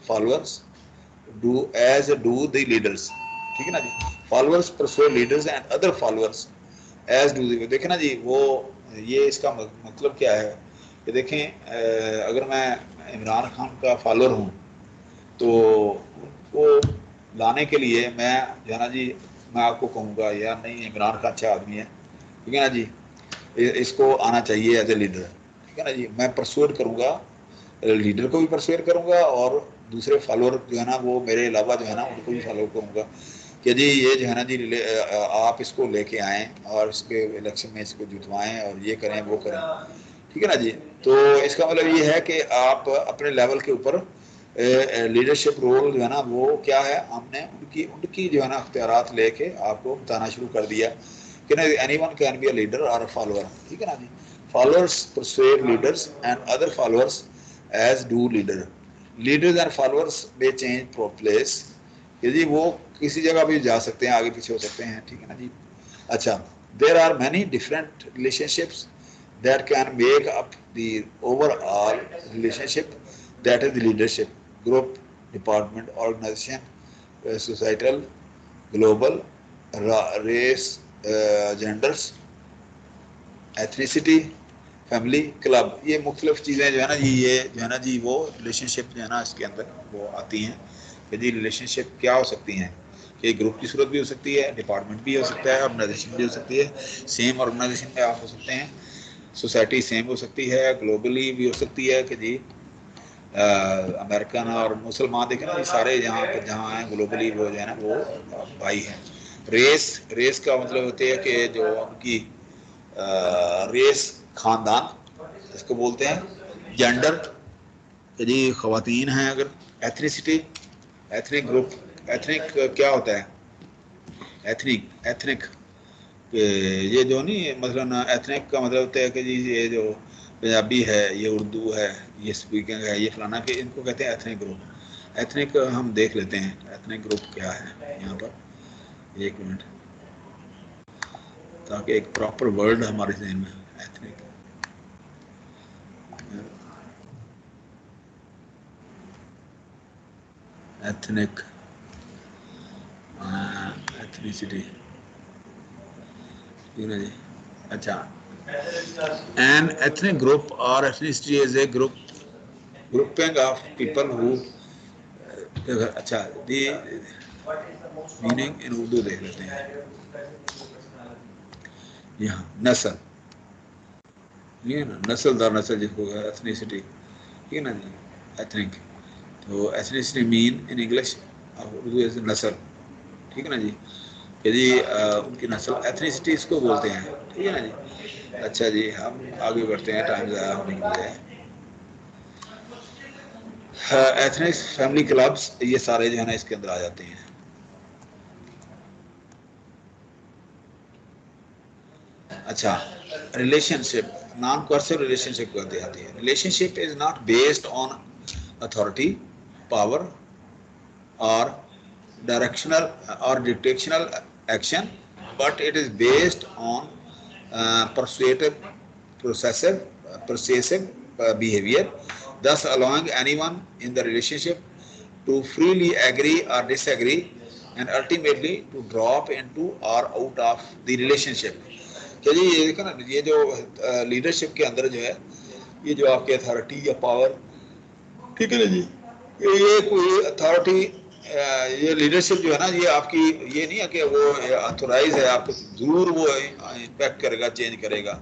followers do as do the leaders, ठीक है ना जी। Followers persuade leaders and other followers as do the, देखें ना जी वो, ये इसका मतलब क्या है कि देखें अगर मैं इमरान खान का फॉलोअर हूँ तो उनको लाने के लिए मैं जो है ना जी, मैं आपको कहूँगा यार नहीं इमरान खान अच्छा आदमी है, ठीक है ना जी, इसको आना चाहिए एज ए लीडर, ठीक है ना जी। मैं परसुएड करूँगा, लीडर को भी परसुएड करूँगा और दूसरे फॉलोअर जो है ना वो मेरे अलावा जो है ना उनको भी फॉलो करूँगा कि जी ये जो है ना जी आप इसको लेके आएँ और इसके इलेक्शन में इसको जितवाएँ और ये करें वो करें, ठीक है ना जी। तो इसका मतलब ये है कि आप अपने लेवल के ऊपर लीडरशिप रोल जो है ना वो क्या है, हमने उनकी उनकी जो है ना अख्तियारात लेके आपको बताना शुरू कर दिया कि ना anyone can be a leader और अ फॉलोअर, ठीक है ना जी। Followers persuade leaders and other followers as do leader, leaders and followers में चेंज प्लेस, कि जी वो किसी जगह भी जा सकते हैं, आगे पीछे हो सकते हैं, ठीक है ना जी। अच्छा, there are many different relationships that can make up the overall relationship, that is the leadership, group, department, organization, societal, global, race, genders, ethnicity, family, club, ये मुख्तलिफ चीज़ें जो है ना जी, ये जो है ना जी वो रिलेशनशिप जो है ना इसके अंदर वो आती हैं कि जी रिलेशनशिप क्या हो सकती हैं, कि ग्रुप की सूरत भी हो सकती है, डिपार्टमेंट भी हो सकता है, ऑर्गेनाइजेशन भी हो सकती है, सेम ऑर्गेनाइजेशन में आप हो सकते हैं, सोसाइटी सेम हो सकती है, ग्लोबली भी हो सकती है कि जी अमेरिकन और मुसलमान देखें ना, ये सारे यहाँ पर जहाँ हैं ग्लोबली वो जो है ना वो भाई हैं। रेस, रेस का मतलब होती है कि जो उनकी रेस खानदान इसको बोलते हैं। जेंडर कि जी ख़वातीन हैं अगर। एथनिसिटी, एथनिक ग्रुप, एथनिक क्या होता है, एथनिक, एथनिक ये जो नहीं मसलन एथनिक का मतलब होता है कि जी ये जो पंजाबी है, ये उर्दू है, ये स्पीकिंग है, ये फलाना, के इनको कहते हैं एथनिक ग्रुप। एथनिक हम देख लेते हैं एथनिक ग्रुप क्या है यहाँ पर, एक मिनट, ताकि एक प्रॉपर वर्ड हमारे जहन में। एथनिक, एथनिक, एथनिसिटी, ठीक है जी। अच्छा, एन एथनिक ग्रुप और ethnicity is a group, grouping of people who, अच्छा दी मीनिंग इन उर्दू देख लेते हैं। यहाँ नस्ल, ठीक है ना, नस्लदार नस्ल जिसको एथनिसिटी, ठीक है ना जी, एथनिक। तो ethnicity mean in English Urdu is नस्ल, ठीक है ना जी, यदि उनकी नस्ल, एथनिसिटी इसको बोलते हैं, ठीक है ना जी। अच्छा जी, हम आगे बढ़ते हैं टाइम ज़्यादा होने की बजाय। एथनिक फैमिली क्लब्स, ये सारे जो है ना इसके अंदर आ जाते हैं। अच्छा, रिलेशनशिप, नॉन कोर्सिव रिलेशनशिप कहते आती है। Relationship is not based on authority, power और directional or directional action, but it is based on persuasive behavior, thus allowing anyone in the relationship to freely agree or disagree and ultimately to drop into or out of the relationship। क्या जी ये देखो ना, ये जो leadership के अंदर जो है, ये जो आपके अथॉरिटी या पावर, ठीक है ना जी, ये कोई अथॉरिटी, ये लीडरशिप जो है ना, ये आपकी ये नहीं है कि वो अथोराइज है, आपको जरूर वो इम्पैक्ट करेगा, चेंज करेगा,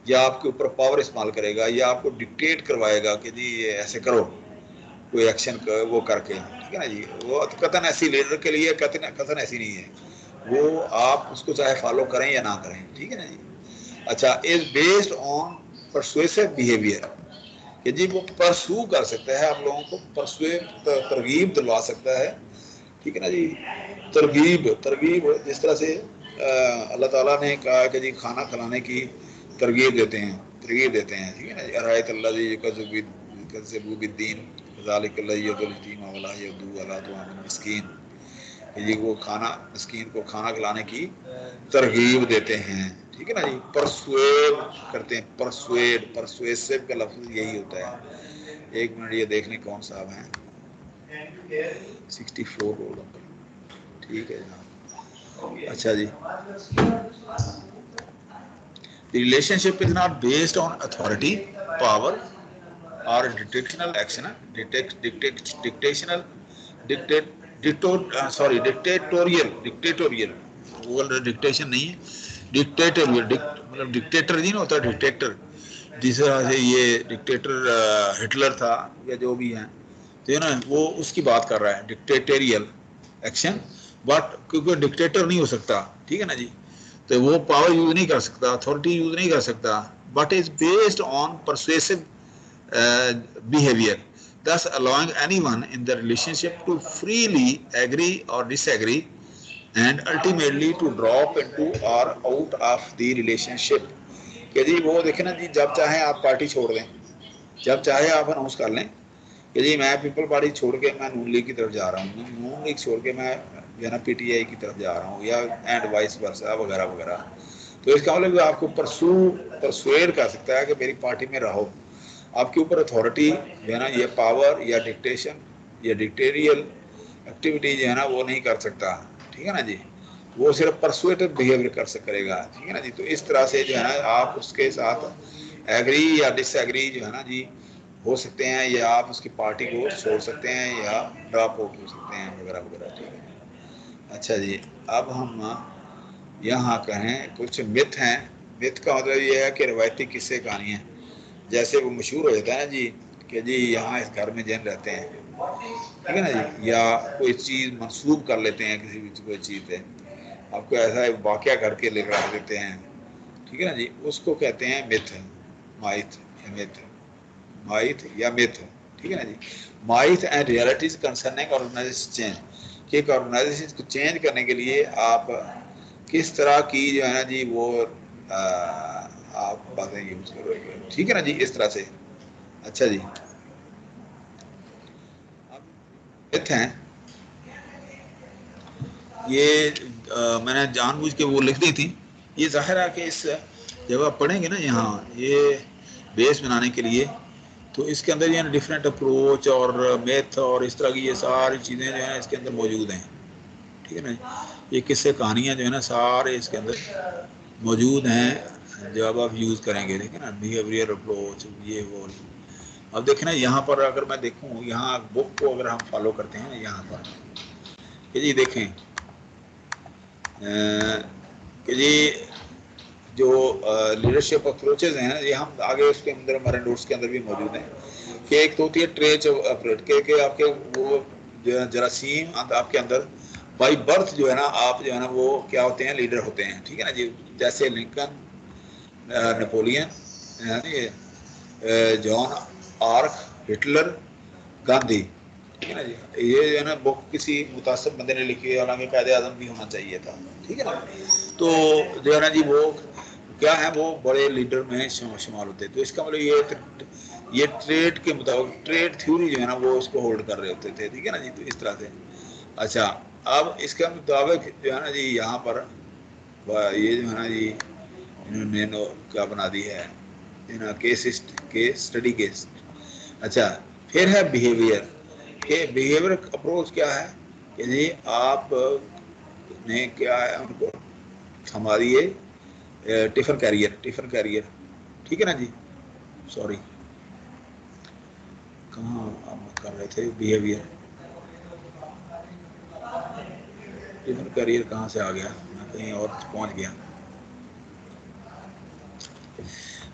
या आपके ऊपर पावर इस्तेमाल करेगा, या आपको डिक्टेट करवाएगा कि जी ये ऐसे करो, कोई एक्शन वो करके, ठीक है ना जी। वो कथन ऐसी लीडर के लिए कथन ऐसी नहीं है, वो आप उसको चाहे फॉलो करें या ना करें, ठीक है ना जी। अच्छा, is based on persuasive behaviour, कि जी वो परसू कर सकता है, आप लोगों को तरगीब दिलवा सकता है, ठीक है ना जी। तरगीब जिस तरह से अल्लाह ताला ने कहा कि जी खाना खिलाने की तरगीब देते हैं, ठीक है ना जी। अरायत अल्लाज़ी युकज़्ज़िबु बिद्दीन ज़ालिका यदुल यतीम वला यदू अला तुआमिल मिस्कीन, ये वो खाना मिस्कीन को खाना खिलाने की तरगीब देते हैं, ठीक है ना जी। परसुएड करते हैं, परसुएसिव का लफ्ज यही होता है। एक मिनट ये देख लें कौन साहब हैं, 64 रोल नंबर, ठीक है जनाब। अच्छा जी, the relationship is not based on authority, power or dictational action, dictational dictate dictatorial, वो डिक्टेशन नहीं है, डिक्टेटोरियल, मतलब डिक्टेटर नहीं होता, डिक्टेटर जिस तरह से ये डिक्टेटर हिटलर था या जो भी है, तो है ना, वो उसकी बात कर रहा है, डिक्टेटोरियल एक्शन, बट क्योंकि डिक्टेटर नहीं हो सकता, ठीक है ना जी, तो वो पावर यूज नहीं कर सकता, अथॉरिटी यूज नहीं कर सकता, but is based on persuasive behavior, thus allowing anyone in the relationship to freely agree or disagree and ultimately to drop into or out of the relationship। कि जी वो देखे ना जी, जब चाहे आप पार्टी छोड़ दें, जब चाहे आप अनाउंस कर लें कि जी मैं पीपल पार्टी छोड़ के मैं नून लीग की तरफ जा रहा हूँ, नून लीग छोड़ के मैं जो है ना पीटीआई की तरफ जा रहा हूँ, या एंड वाइस वर्सा वगैरह वगैरह। तो इसका मतलब आपको परसुएड कर सकता है कि मेरी पार्टी में रहो, आपके ऊपर अथॉरिटी जो है ना, ये पावर या डिक्टेशन या डिक्टेरियल एक्टिविटी जो है ना वो नहीं कर सकता, ठीक है ना जी। वो सिर्फ परसुएटिव बिहेवियर करेगा, ठीक है ना जी। तो इस तरह से जो है ना आप उसके साथ एग्री या डिसएग्री जो है ना जी हो सकते हैं, या आप उसकी पार्टी को छोड़ सकते हैं या ड्रॉप आउट हो सकते हैं वगैरह वगैरह, ठीक है। अच्छा जी, अब हम यहाँ कहें कुछ मिथ हैं। मिथ का मतलब ये है कि रवायती किस्से कहानियाँ, जैसे वो मशहूर हो जाता है ना जी कि जी यहाँ इस घर में जिन रहते हैं, ठीक है ना जी, या कोई चीज़ मंसूब कर लेते हैं किसी भी कोई चीज़ पे, आपको ऐसा वाक़या करके ले रख देते हैं, ठीक है ना जी, उसको कहते हैं मिथ, माइथ या मिथ, माइथ या मिथ, ठीक है ना जी। Myth and realities concerning organization change, कि एक ऑर्गेनाइजेशन को चेंज करने के लिए आप किस तरह की जो है ना जी वो आप बातें यूज करोगे, ठीक है ना जी, इस तरह से। अच्छा जी, मिथ हैं ये मैंने जानबूझ के वो लिख दी थी, ये जाहिर है कि इस जब आप पढ़ेंगे ना यहाँ ये बेस बनाने के लिए, तो इसके अंदर ये डिफरेंट अप्रोच और मेथ और इस तरह की ये सारी चीज़ें जो है इसके अंदर मौजूद हैं, ठीक है ना। ये किस्से कहानियाँ जो है ना सारे इसके अंदर मौजूद हैं, जब आप यूज़ करेंगे, ठीक है ना, बिहेवियर अप्रोच ये वो। अब देखें ना यहाँ पर, अगर मैं देखूँ यहाँ बुक को अगर हम फॉलो करते हैं ना यहाँ पर, कि जी देखें कि जी जो लीडरशिप अप्रोचेज हैं ये हम आगे उसके अंदर हमारे नोट्स के अंदर भी मौजूद हैं, कि एक तो होती है ट्रेच अप्रोच के आपके वो जो है जरासीम आपके अंदर बाई बर्थ जो है ना, आप जो है ना वो क्या होते हैं, लीडर होते हैं, ठीक है ना जी। जैसे Lincoln, Napoleon, John arc, Hitler, Gandhi, ठीक है ना जी। ये जो है ना बुक किसी मुतासिब बंदे ने लिखी है, हालांकि कायदे आज़म भी होना चाहिए था, ठीक है ना। तो जो है ना जी वो क्या है, वो बड़े लीडर में शुमार होते हैं। तो इसका मतलब ये ट्रेड के मुताबिक ट्रेड थ्योरी जो है ना वो उसको होल्ड कर रहे होते थे, ठीक है ना जी। तो इस तरह से अच्छा, अब इसके मुताबिक जो है ना जी यहाँ पर ये जो है ना जी इन्होंने क्या बना दी है केस स्टडी केस। अच्छा, फिर है बिहेवियर, कि बिहेवियर अप्रोच क्या है कि जी आप ने क्या है उनको हमारी ये टिफिन कैरियर, ठीक है ना जी, सॉरी कहाँ हम कर रहे थे बिहेवियर, टिफिन कैरियर कहाँ से आ गया, मैं कहीं और पहुंच गया।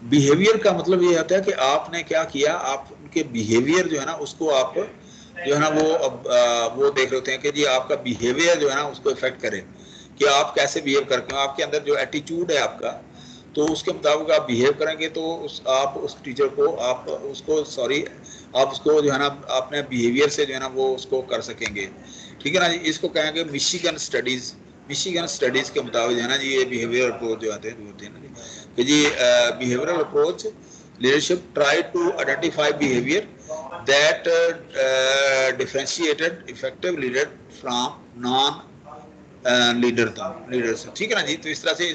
बिहेवियर का मतलब ये होता है कि आपने क्या किया, आप उनके बिहेवियर जो है ना उसको आप जो है ना वो देख रहे होते हैं कि जी आपका बिहेवियर जो है ना उसको इफेक्ट करे कि आप कैसे बिहेव करते हो, आपके अंदर जो एटीट्यूड है आपका, तो उसके मुताबिक आप बिहेव करेंगे तो आप उस टीचर को आप उसको जो है ना अपने बिहेवियर से जो है ना वो उसको कर सकेंगे, ठीक है ना जी। इसको कहेंगे मिशिगन स्टडीज के मुताबिक जो है ना जी ये बिहेवियर अप्रोच जो आते हैं होते हैं ना कि जी behavioural approach leadership try to identify behaviour that differentiated effective leader from non leaders, ठीक है ना जी। तो इस तरह से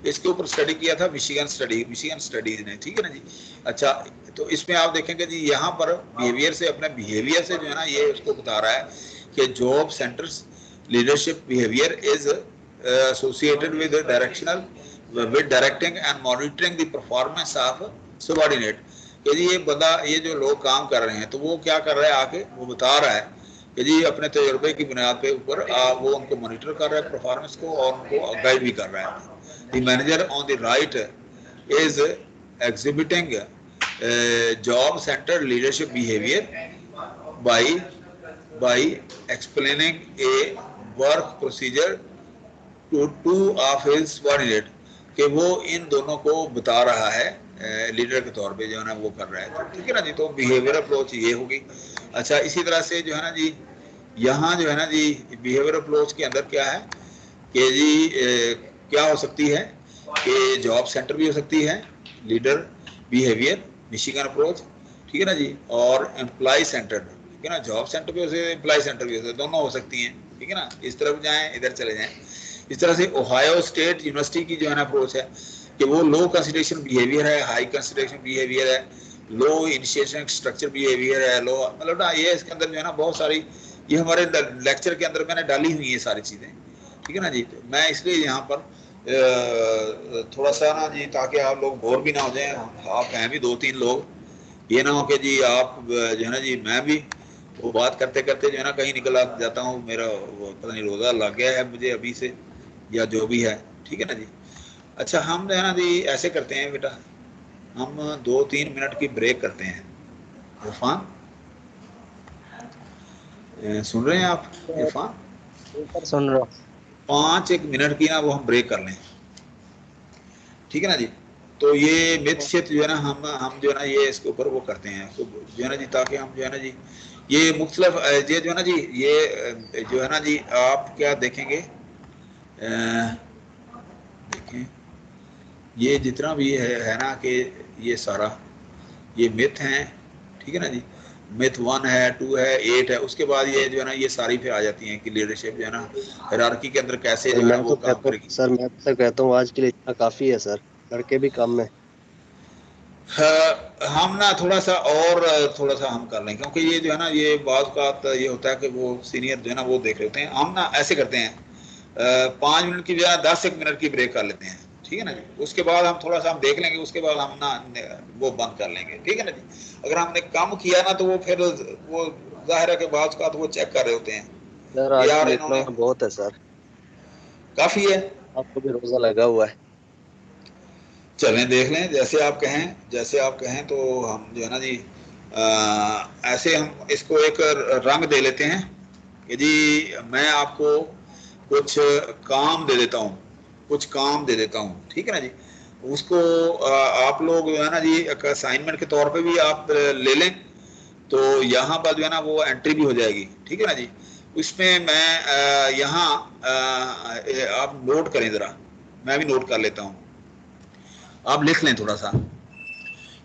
इसके ऊपर स्टडी किया था मिशिगन स्टडीज ने, ठीक है ना जी। अच्छा, तो इसमें आप देखेंगे जी यहाँ पर बिहेवियर से अपने बिहेवियर से जो है ना ये उसको बता रहा है कि job centres leadership behaviour is associated with directing and monitoring the performance of subordinate, कि जी ये बंदा ये जो लोग काम कर रहे हैं तो वो क्या कर रहा है आके वो बता रहा है कि जी अपने तजुर्बे की बुनियाद पे ऊपर वो उनको मॉनिटर कर रहा है परफॉर्मेंस को और उनको गाइड भी कर रहा है। The manager on the right is exhibiting job centre leadership behaviour by explaining A work procedure two of his subordinate, कि वो इन दोनों को बता रहा है लीडर के तौर पे जो है ना वो कर रहा है, ठीक है ना जी। तो बिहेवियर अप्रोच ये होगी। अच्छा, इसी तरह से जो है ना जी यहाँ जो है ना जी बिहेवियर अप्रोच के अंदर क्या है कि जी क्या हो सकती है कि जॉब सेंटर भी हो सकती है लीडर बिहेवियर मिशिगन अप्रोच, ठीक है ना जी, और एम्प्लॉय सेंटर, ठीक है ना, जॉब सेंटर भी हो सकते एम्प्लॉय सेंटर भी हो सकते, दोनों हो सकती हैं, ठीक है ना। इस तरफ जाएं इधर चले जाएं। इस तरह से ओहायो स्टेट यूनिवर्सिटी की जो है ना अप्रोच है कि वो लो कंसिडरेशन बिहेवियर है, हाई कंसिडरेशन बिहेवियर है, लो इनिशिएशन स्ट्रक्चर बिहेवियर है, लो मतलब ना ये इसके अंदर जो है ना बहुत सारी ये हमारे लेक्चर के अंदर मैंने डाली हुई है सारी चीज़ें, ठीक है ना जी। तो मैं इसलिए यहाँ पर थोड़ा सा ना जी ताकि आप लोग बोर भी ना हो जाएं, आप हैं भी 2-3 लोग, ये ना हो कि जी आप जो है ना जी मैं भी वो बात करते करते जो है ना कहीं निकल जाता हूँ, मेरा वो पता नहीं रोज़ा लग गया है मुझे अभी से या जो भी है, ठीक है ना जी। अच्छा, हम जो है ना जी ऐसे करते हैं बेटा, हम 2-3 मिनट की ब्रेक करते हैं। इरफान सुन रहे हैं आप? इरफान सर सुन रहा हूँ। 5-1 मिनट की ना वो हम ब्रेक कर लें, ठीक है ना जी। तो ये मिथ शिथ जो है ना हम जो है ना ये इसके ऊपर वो करते हैं तो जो है ना जी ताकि हम जो है ना जी ये मुख्तलिफ ये जो है ना जी ये जो है ना जी आप क्या देखेंगे देखें ये जितना भी है ना कि ये सारा ये मिथ हैं, ठीक है ना जी। मिथ 1 है, 2 है, 8 है, उसके बाद ये जो है ना ये सारी फिर आ जाती हैं कि लीडरशिप जो है ना हायरार्की के अंदर कैसे जो है ना वो काम करेगी। सर मैं तो कहता हूँ आज के लिए इतना काफी है सर, लड़के भी कम है। हम ना थोड़ा सा हम कर लें क्योंकि ये जो है ना ये बात का ये होता है कि वो सीनियर जो है ना वो देख लेते हैं। हम ना ऐसे करते हैं 5 मिनट की बजाय 10-1 मिनट की ब्रेक कर लेते हैं, ठीक है ना जी। उसके बाद हम थोड़ा सा हम देख लेंगे, उसके बाद हम ना वो बंद कर लेंगे, ठीक है ना जी। अगर हमने कम किया ना तो वो फिर वो जाहिर है के बाद का तो वो चेक कर रहे होते हैं सर आज के यार लिए इतना इन्होंने बहुत है सर, काफी है। आपको भी रोजा लगा हुआ है। चलें देख लें, जैसे आप कहें तो हम जो है ना जी ऐसे हम इसको एक रंग दे लेते हैं कि जी मैं आपको कुछ काम दे देता हूँ, ठीक है ना जी। उसको आप लोग जो है ना जी एक असाइनमेंट के तौर पे भी आप ले लें तो यहाँ पर जो है ना वो एंट्री भी हो जाएगी, ठीक है ना जी। उसमें मैं यहाँ आप नोट करें ज़रा, मैं भी नोट कर लेता हूँ, आप लिख लें थोड़ा सा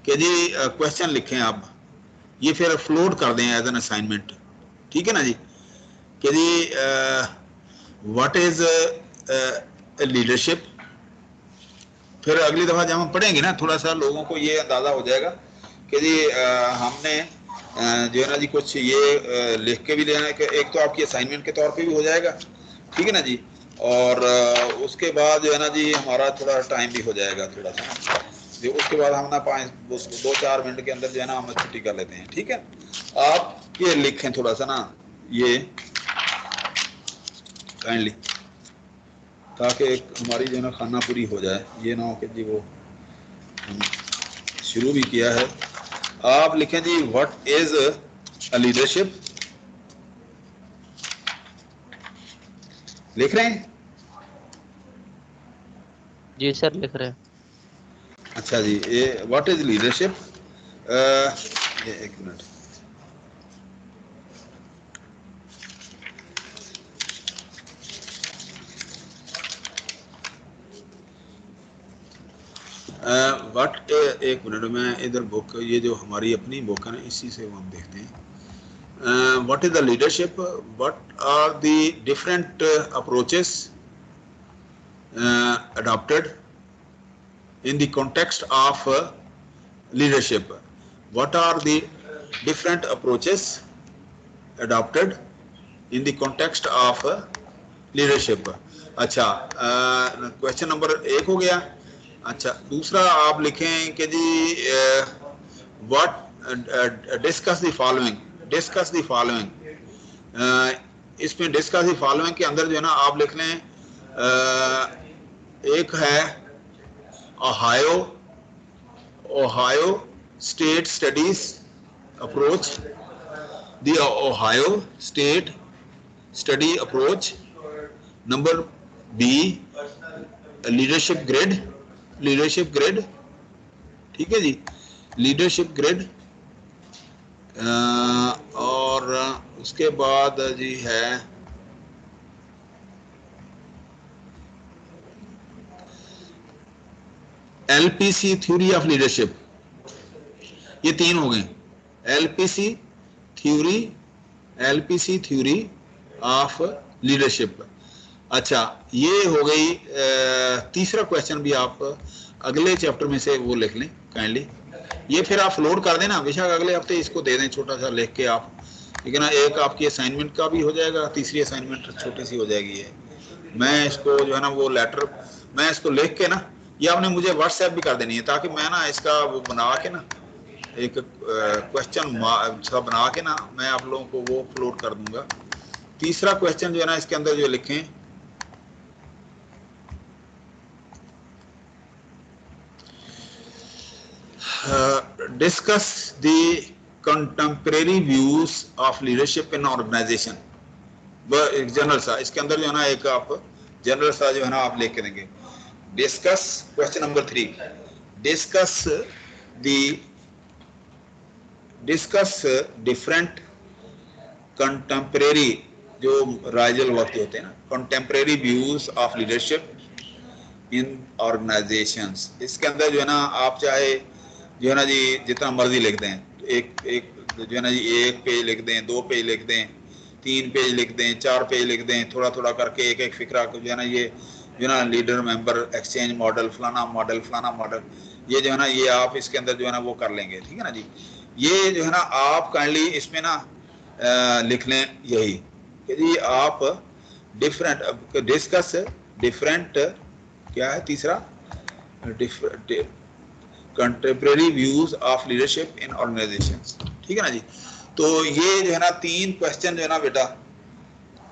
कि जी क्वेश्चन लिखें आप, ये फिर फ्लोट कर दें एज एन असाइनमेंट, ठीक है ना जी। कि जी व्हाट इज लीडरशिप। फिर अगली दफ़ा जब हम पढ़ेंगे ना थोड़ा सा लोगों को ये अंदाज़ा हो जाएगा कि जी हमने जो है ना जी कुछ ये लिख के भी लेना है, एक तो आपकी असाइनमेंट के तौर पे भी हो जाएगा, ठीक है ना जी, और उसके बाद जो है ना जी हमारा थोड़ा टाइम भी हो जाएगा थोड़ा सा, जो उसके बाद हम ना 2-4 मिनट के अंदर जो है ना हम छुट्टी कर लेते हैं, ठीक है। आप ये लिखें थोड़ा सा ना ये काइंडली, ताकि हमारी जो है ना खाना पूरी हो जाए, ये ना हो कि जी वो हम शुरू भी किया है। आप लिखें जी व्हाट इज अ लीडरशिप, लिख रहे हैं? जी सर लिख रहे हैं। अच्छा जी, ये व्हाट इज लीडरशिप, ये एक मिनट, व्हाट, एक मिनट में इधर बुक, ये जो हमारी अपनी बुक है ना इसी से हम देखते हैं। What is the leadership, what are the different approaches adopted in the context of leadership, what are the different approaches adopted in the context of leadership। अच्छा, क्वेश्चन नंबर 1 हो गया। अच्छा, दूसरा आप लिखें कि जी what discuss the following, discuss the following, इसमें डिस्कस द फॉलोइंग के अंदर जो है ना आप लिख लें, एक है Ohio, Ohio state studies approach, the Ohio state study approach. Number B leadership grid, leadership grid, ठीक है जी, लीडरशिप ग्रिड। और उसके बाद जी है एलपीसी थ्योरी ऑफ लीडरशिप, ये 3 हो गए, LPC theory, LPC theory of leadership. अच्छा, ये हो गई। तीसरा क्वेश्चन भी आप अगले चैप्टर में से वो लिख लें काइंडली, ये फिर आप फ्लोट कर देना, बेशक अगले हफ्ते इसको दे दें छोटा सा लिख के आप, ठीक है ना। एक आपकी असाइनमेंट का भी हो जाएगा, तीसरी असाइनमेंट छोटी सी हो जाएगी। ये मैं इसको जो है ना वो लेटर मैं इसको लिख के ना, ये आपने मुझे व्हाट्सएप भी कर देनी है, ताकि मैं ना इसका वो बना के ना एक क्वेश्चन सा बना के ना मैं आप लोगों को वो फ्लोट कर दूंगा। तीसरा क्वेश्चन जो है ना इसके अंदर जो लिखें, discuss the contemporary views of leadership in organization, general सा इसके अंदर जो है ना एक आप जनरल सा जो है ना आप लेके देंगे। Discuss question number 3, discuss different contemporary, जो राइजल वक्त होते हैं ना, contemporary views of leadership in organisations. इसके अंदर जो है ना आप चाहे जो है ना जी जितना मर्जी लिख दें, एक एक जो है ना जी 1 पेज लिख दें, 2 पेज लिख दें, 3 पेज लिख दें, 4 पेज लिख दें, थोड़ा थोड़ा करके एक एक फिक्रा जो है ना ये जो है ना लीडर मेंबर एक्सचेंज मॉडल, फलाना मॉडल, फलाना मॉडल, ये जो है ना ये आप इसके अंदर जो है ना वो कर लेंगे, ठीक है ना जी। ये जो है ना आप काइंडली इसमें ना लिख लें यही कि जी आप डिफरेंट डिस्कस डिफरेंट, क्या है तीसरा, contemporary views of leadership in organisations, ठीक है ना जी। तो ये जो है ना 3 क्वेश्चन जो है ना बेटा,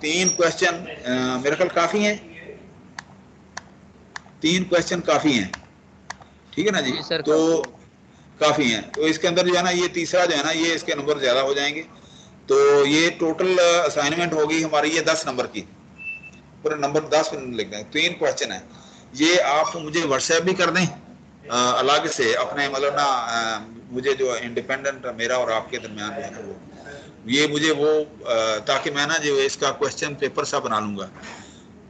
3 क्वेश्चन मेरे ख्याल काफी हैं, 3 क्वेश्चन काफी हैं, ठीक है ना जी। तो काफी हैं, तो इसके अंदर जो है ना ये तीसरा जो है ना ये इसके नंबर ज्यादा हो जाएंगे। तो ये टोटल असाइनमेंट होगी हमारी ये 10 नंबर की, पूरे नंबर 10 लिख दें। 3 क्वेश्चन है, ये आप मुझे व्हाट्सएप भी कर दें अलग से अपने, मतलब ना मुझे जो इंडिपेंडेंट मेरा और आपके दरमियान जो है ना वो, ये मुझे वो ताकि मैं ना जो इसका क्वेश्चन पेपर सा बना लूँगा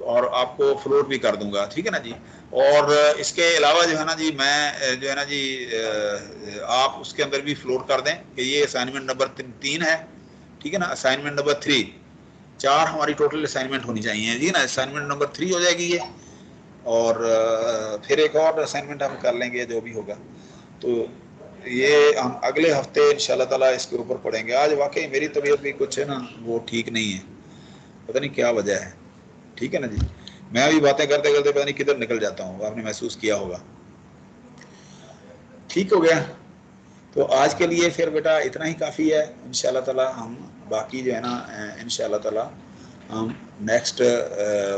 और आपको फ्लोट भी कर दूंगा, ठीक है ना जी। और इसके अलावा जो है ना जी मैं जो है ना जी आप उसके अंदर भी फ्लोट कर दें कि ये असाइनमेंट नंबर 3 है, ठीक है ना। असाइनमेंट नंबर 3, 4 हमारी टोटल असाइनमेंट होनी चाहिए जी ना, असाइनमेंट नंबर 3 हो जाएगी ये, और फिर एक और असाइनमेंट हम कर लेंगे जो भी होगा। तो ये हम अगले हफ्ते इंशाल्लाह ताला इसके ऊपर पढ़ेंगे। आज वाकई मेरी तबीयत भी कुछ है ना वो ठीक नहीं है, पता नहीं क्या वजह है। ठीक है ना जी, मैं भी बातें करते करते पता नहीं किधर निकल जाता हूँ, आपने महसूस किया होगा। ठीक हो गया, तो आज के लिए फिर बेटा इतना ही काफ़ी है। इंशाल्लाह ताला हम बाकी जो है ना इंशाल्लाह ताला हम नेक्स्ट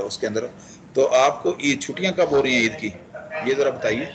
उसके अंदर। तो आपको ईद छुट्टियां कब हो रही हैं ईद की, ये ज़रा बताइए।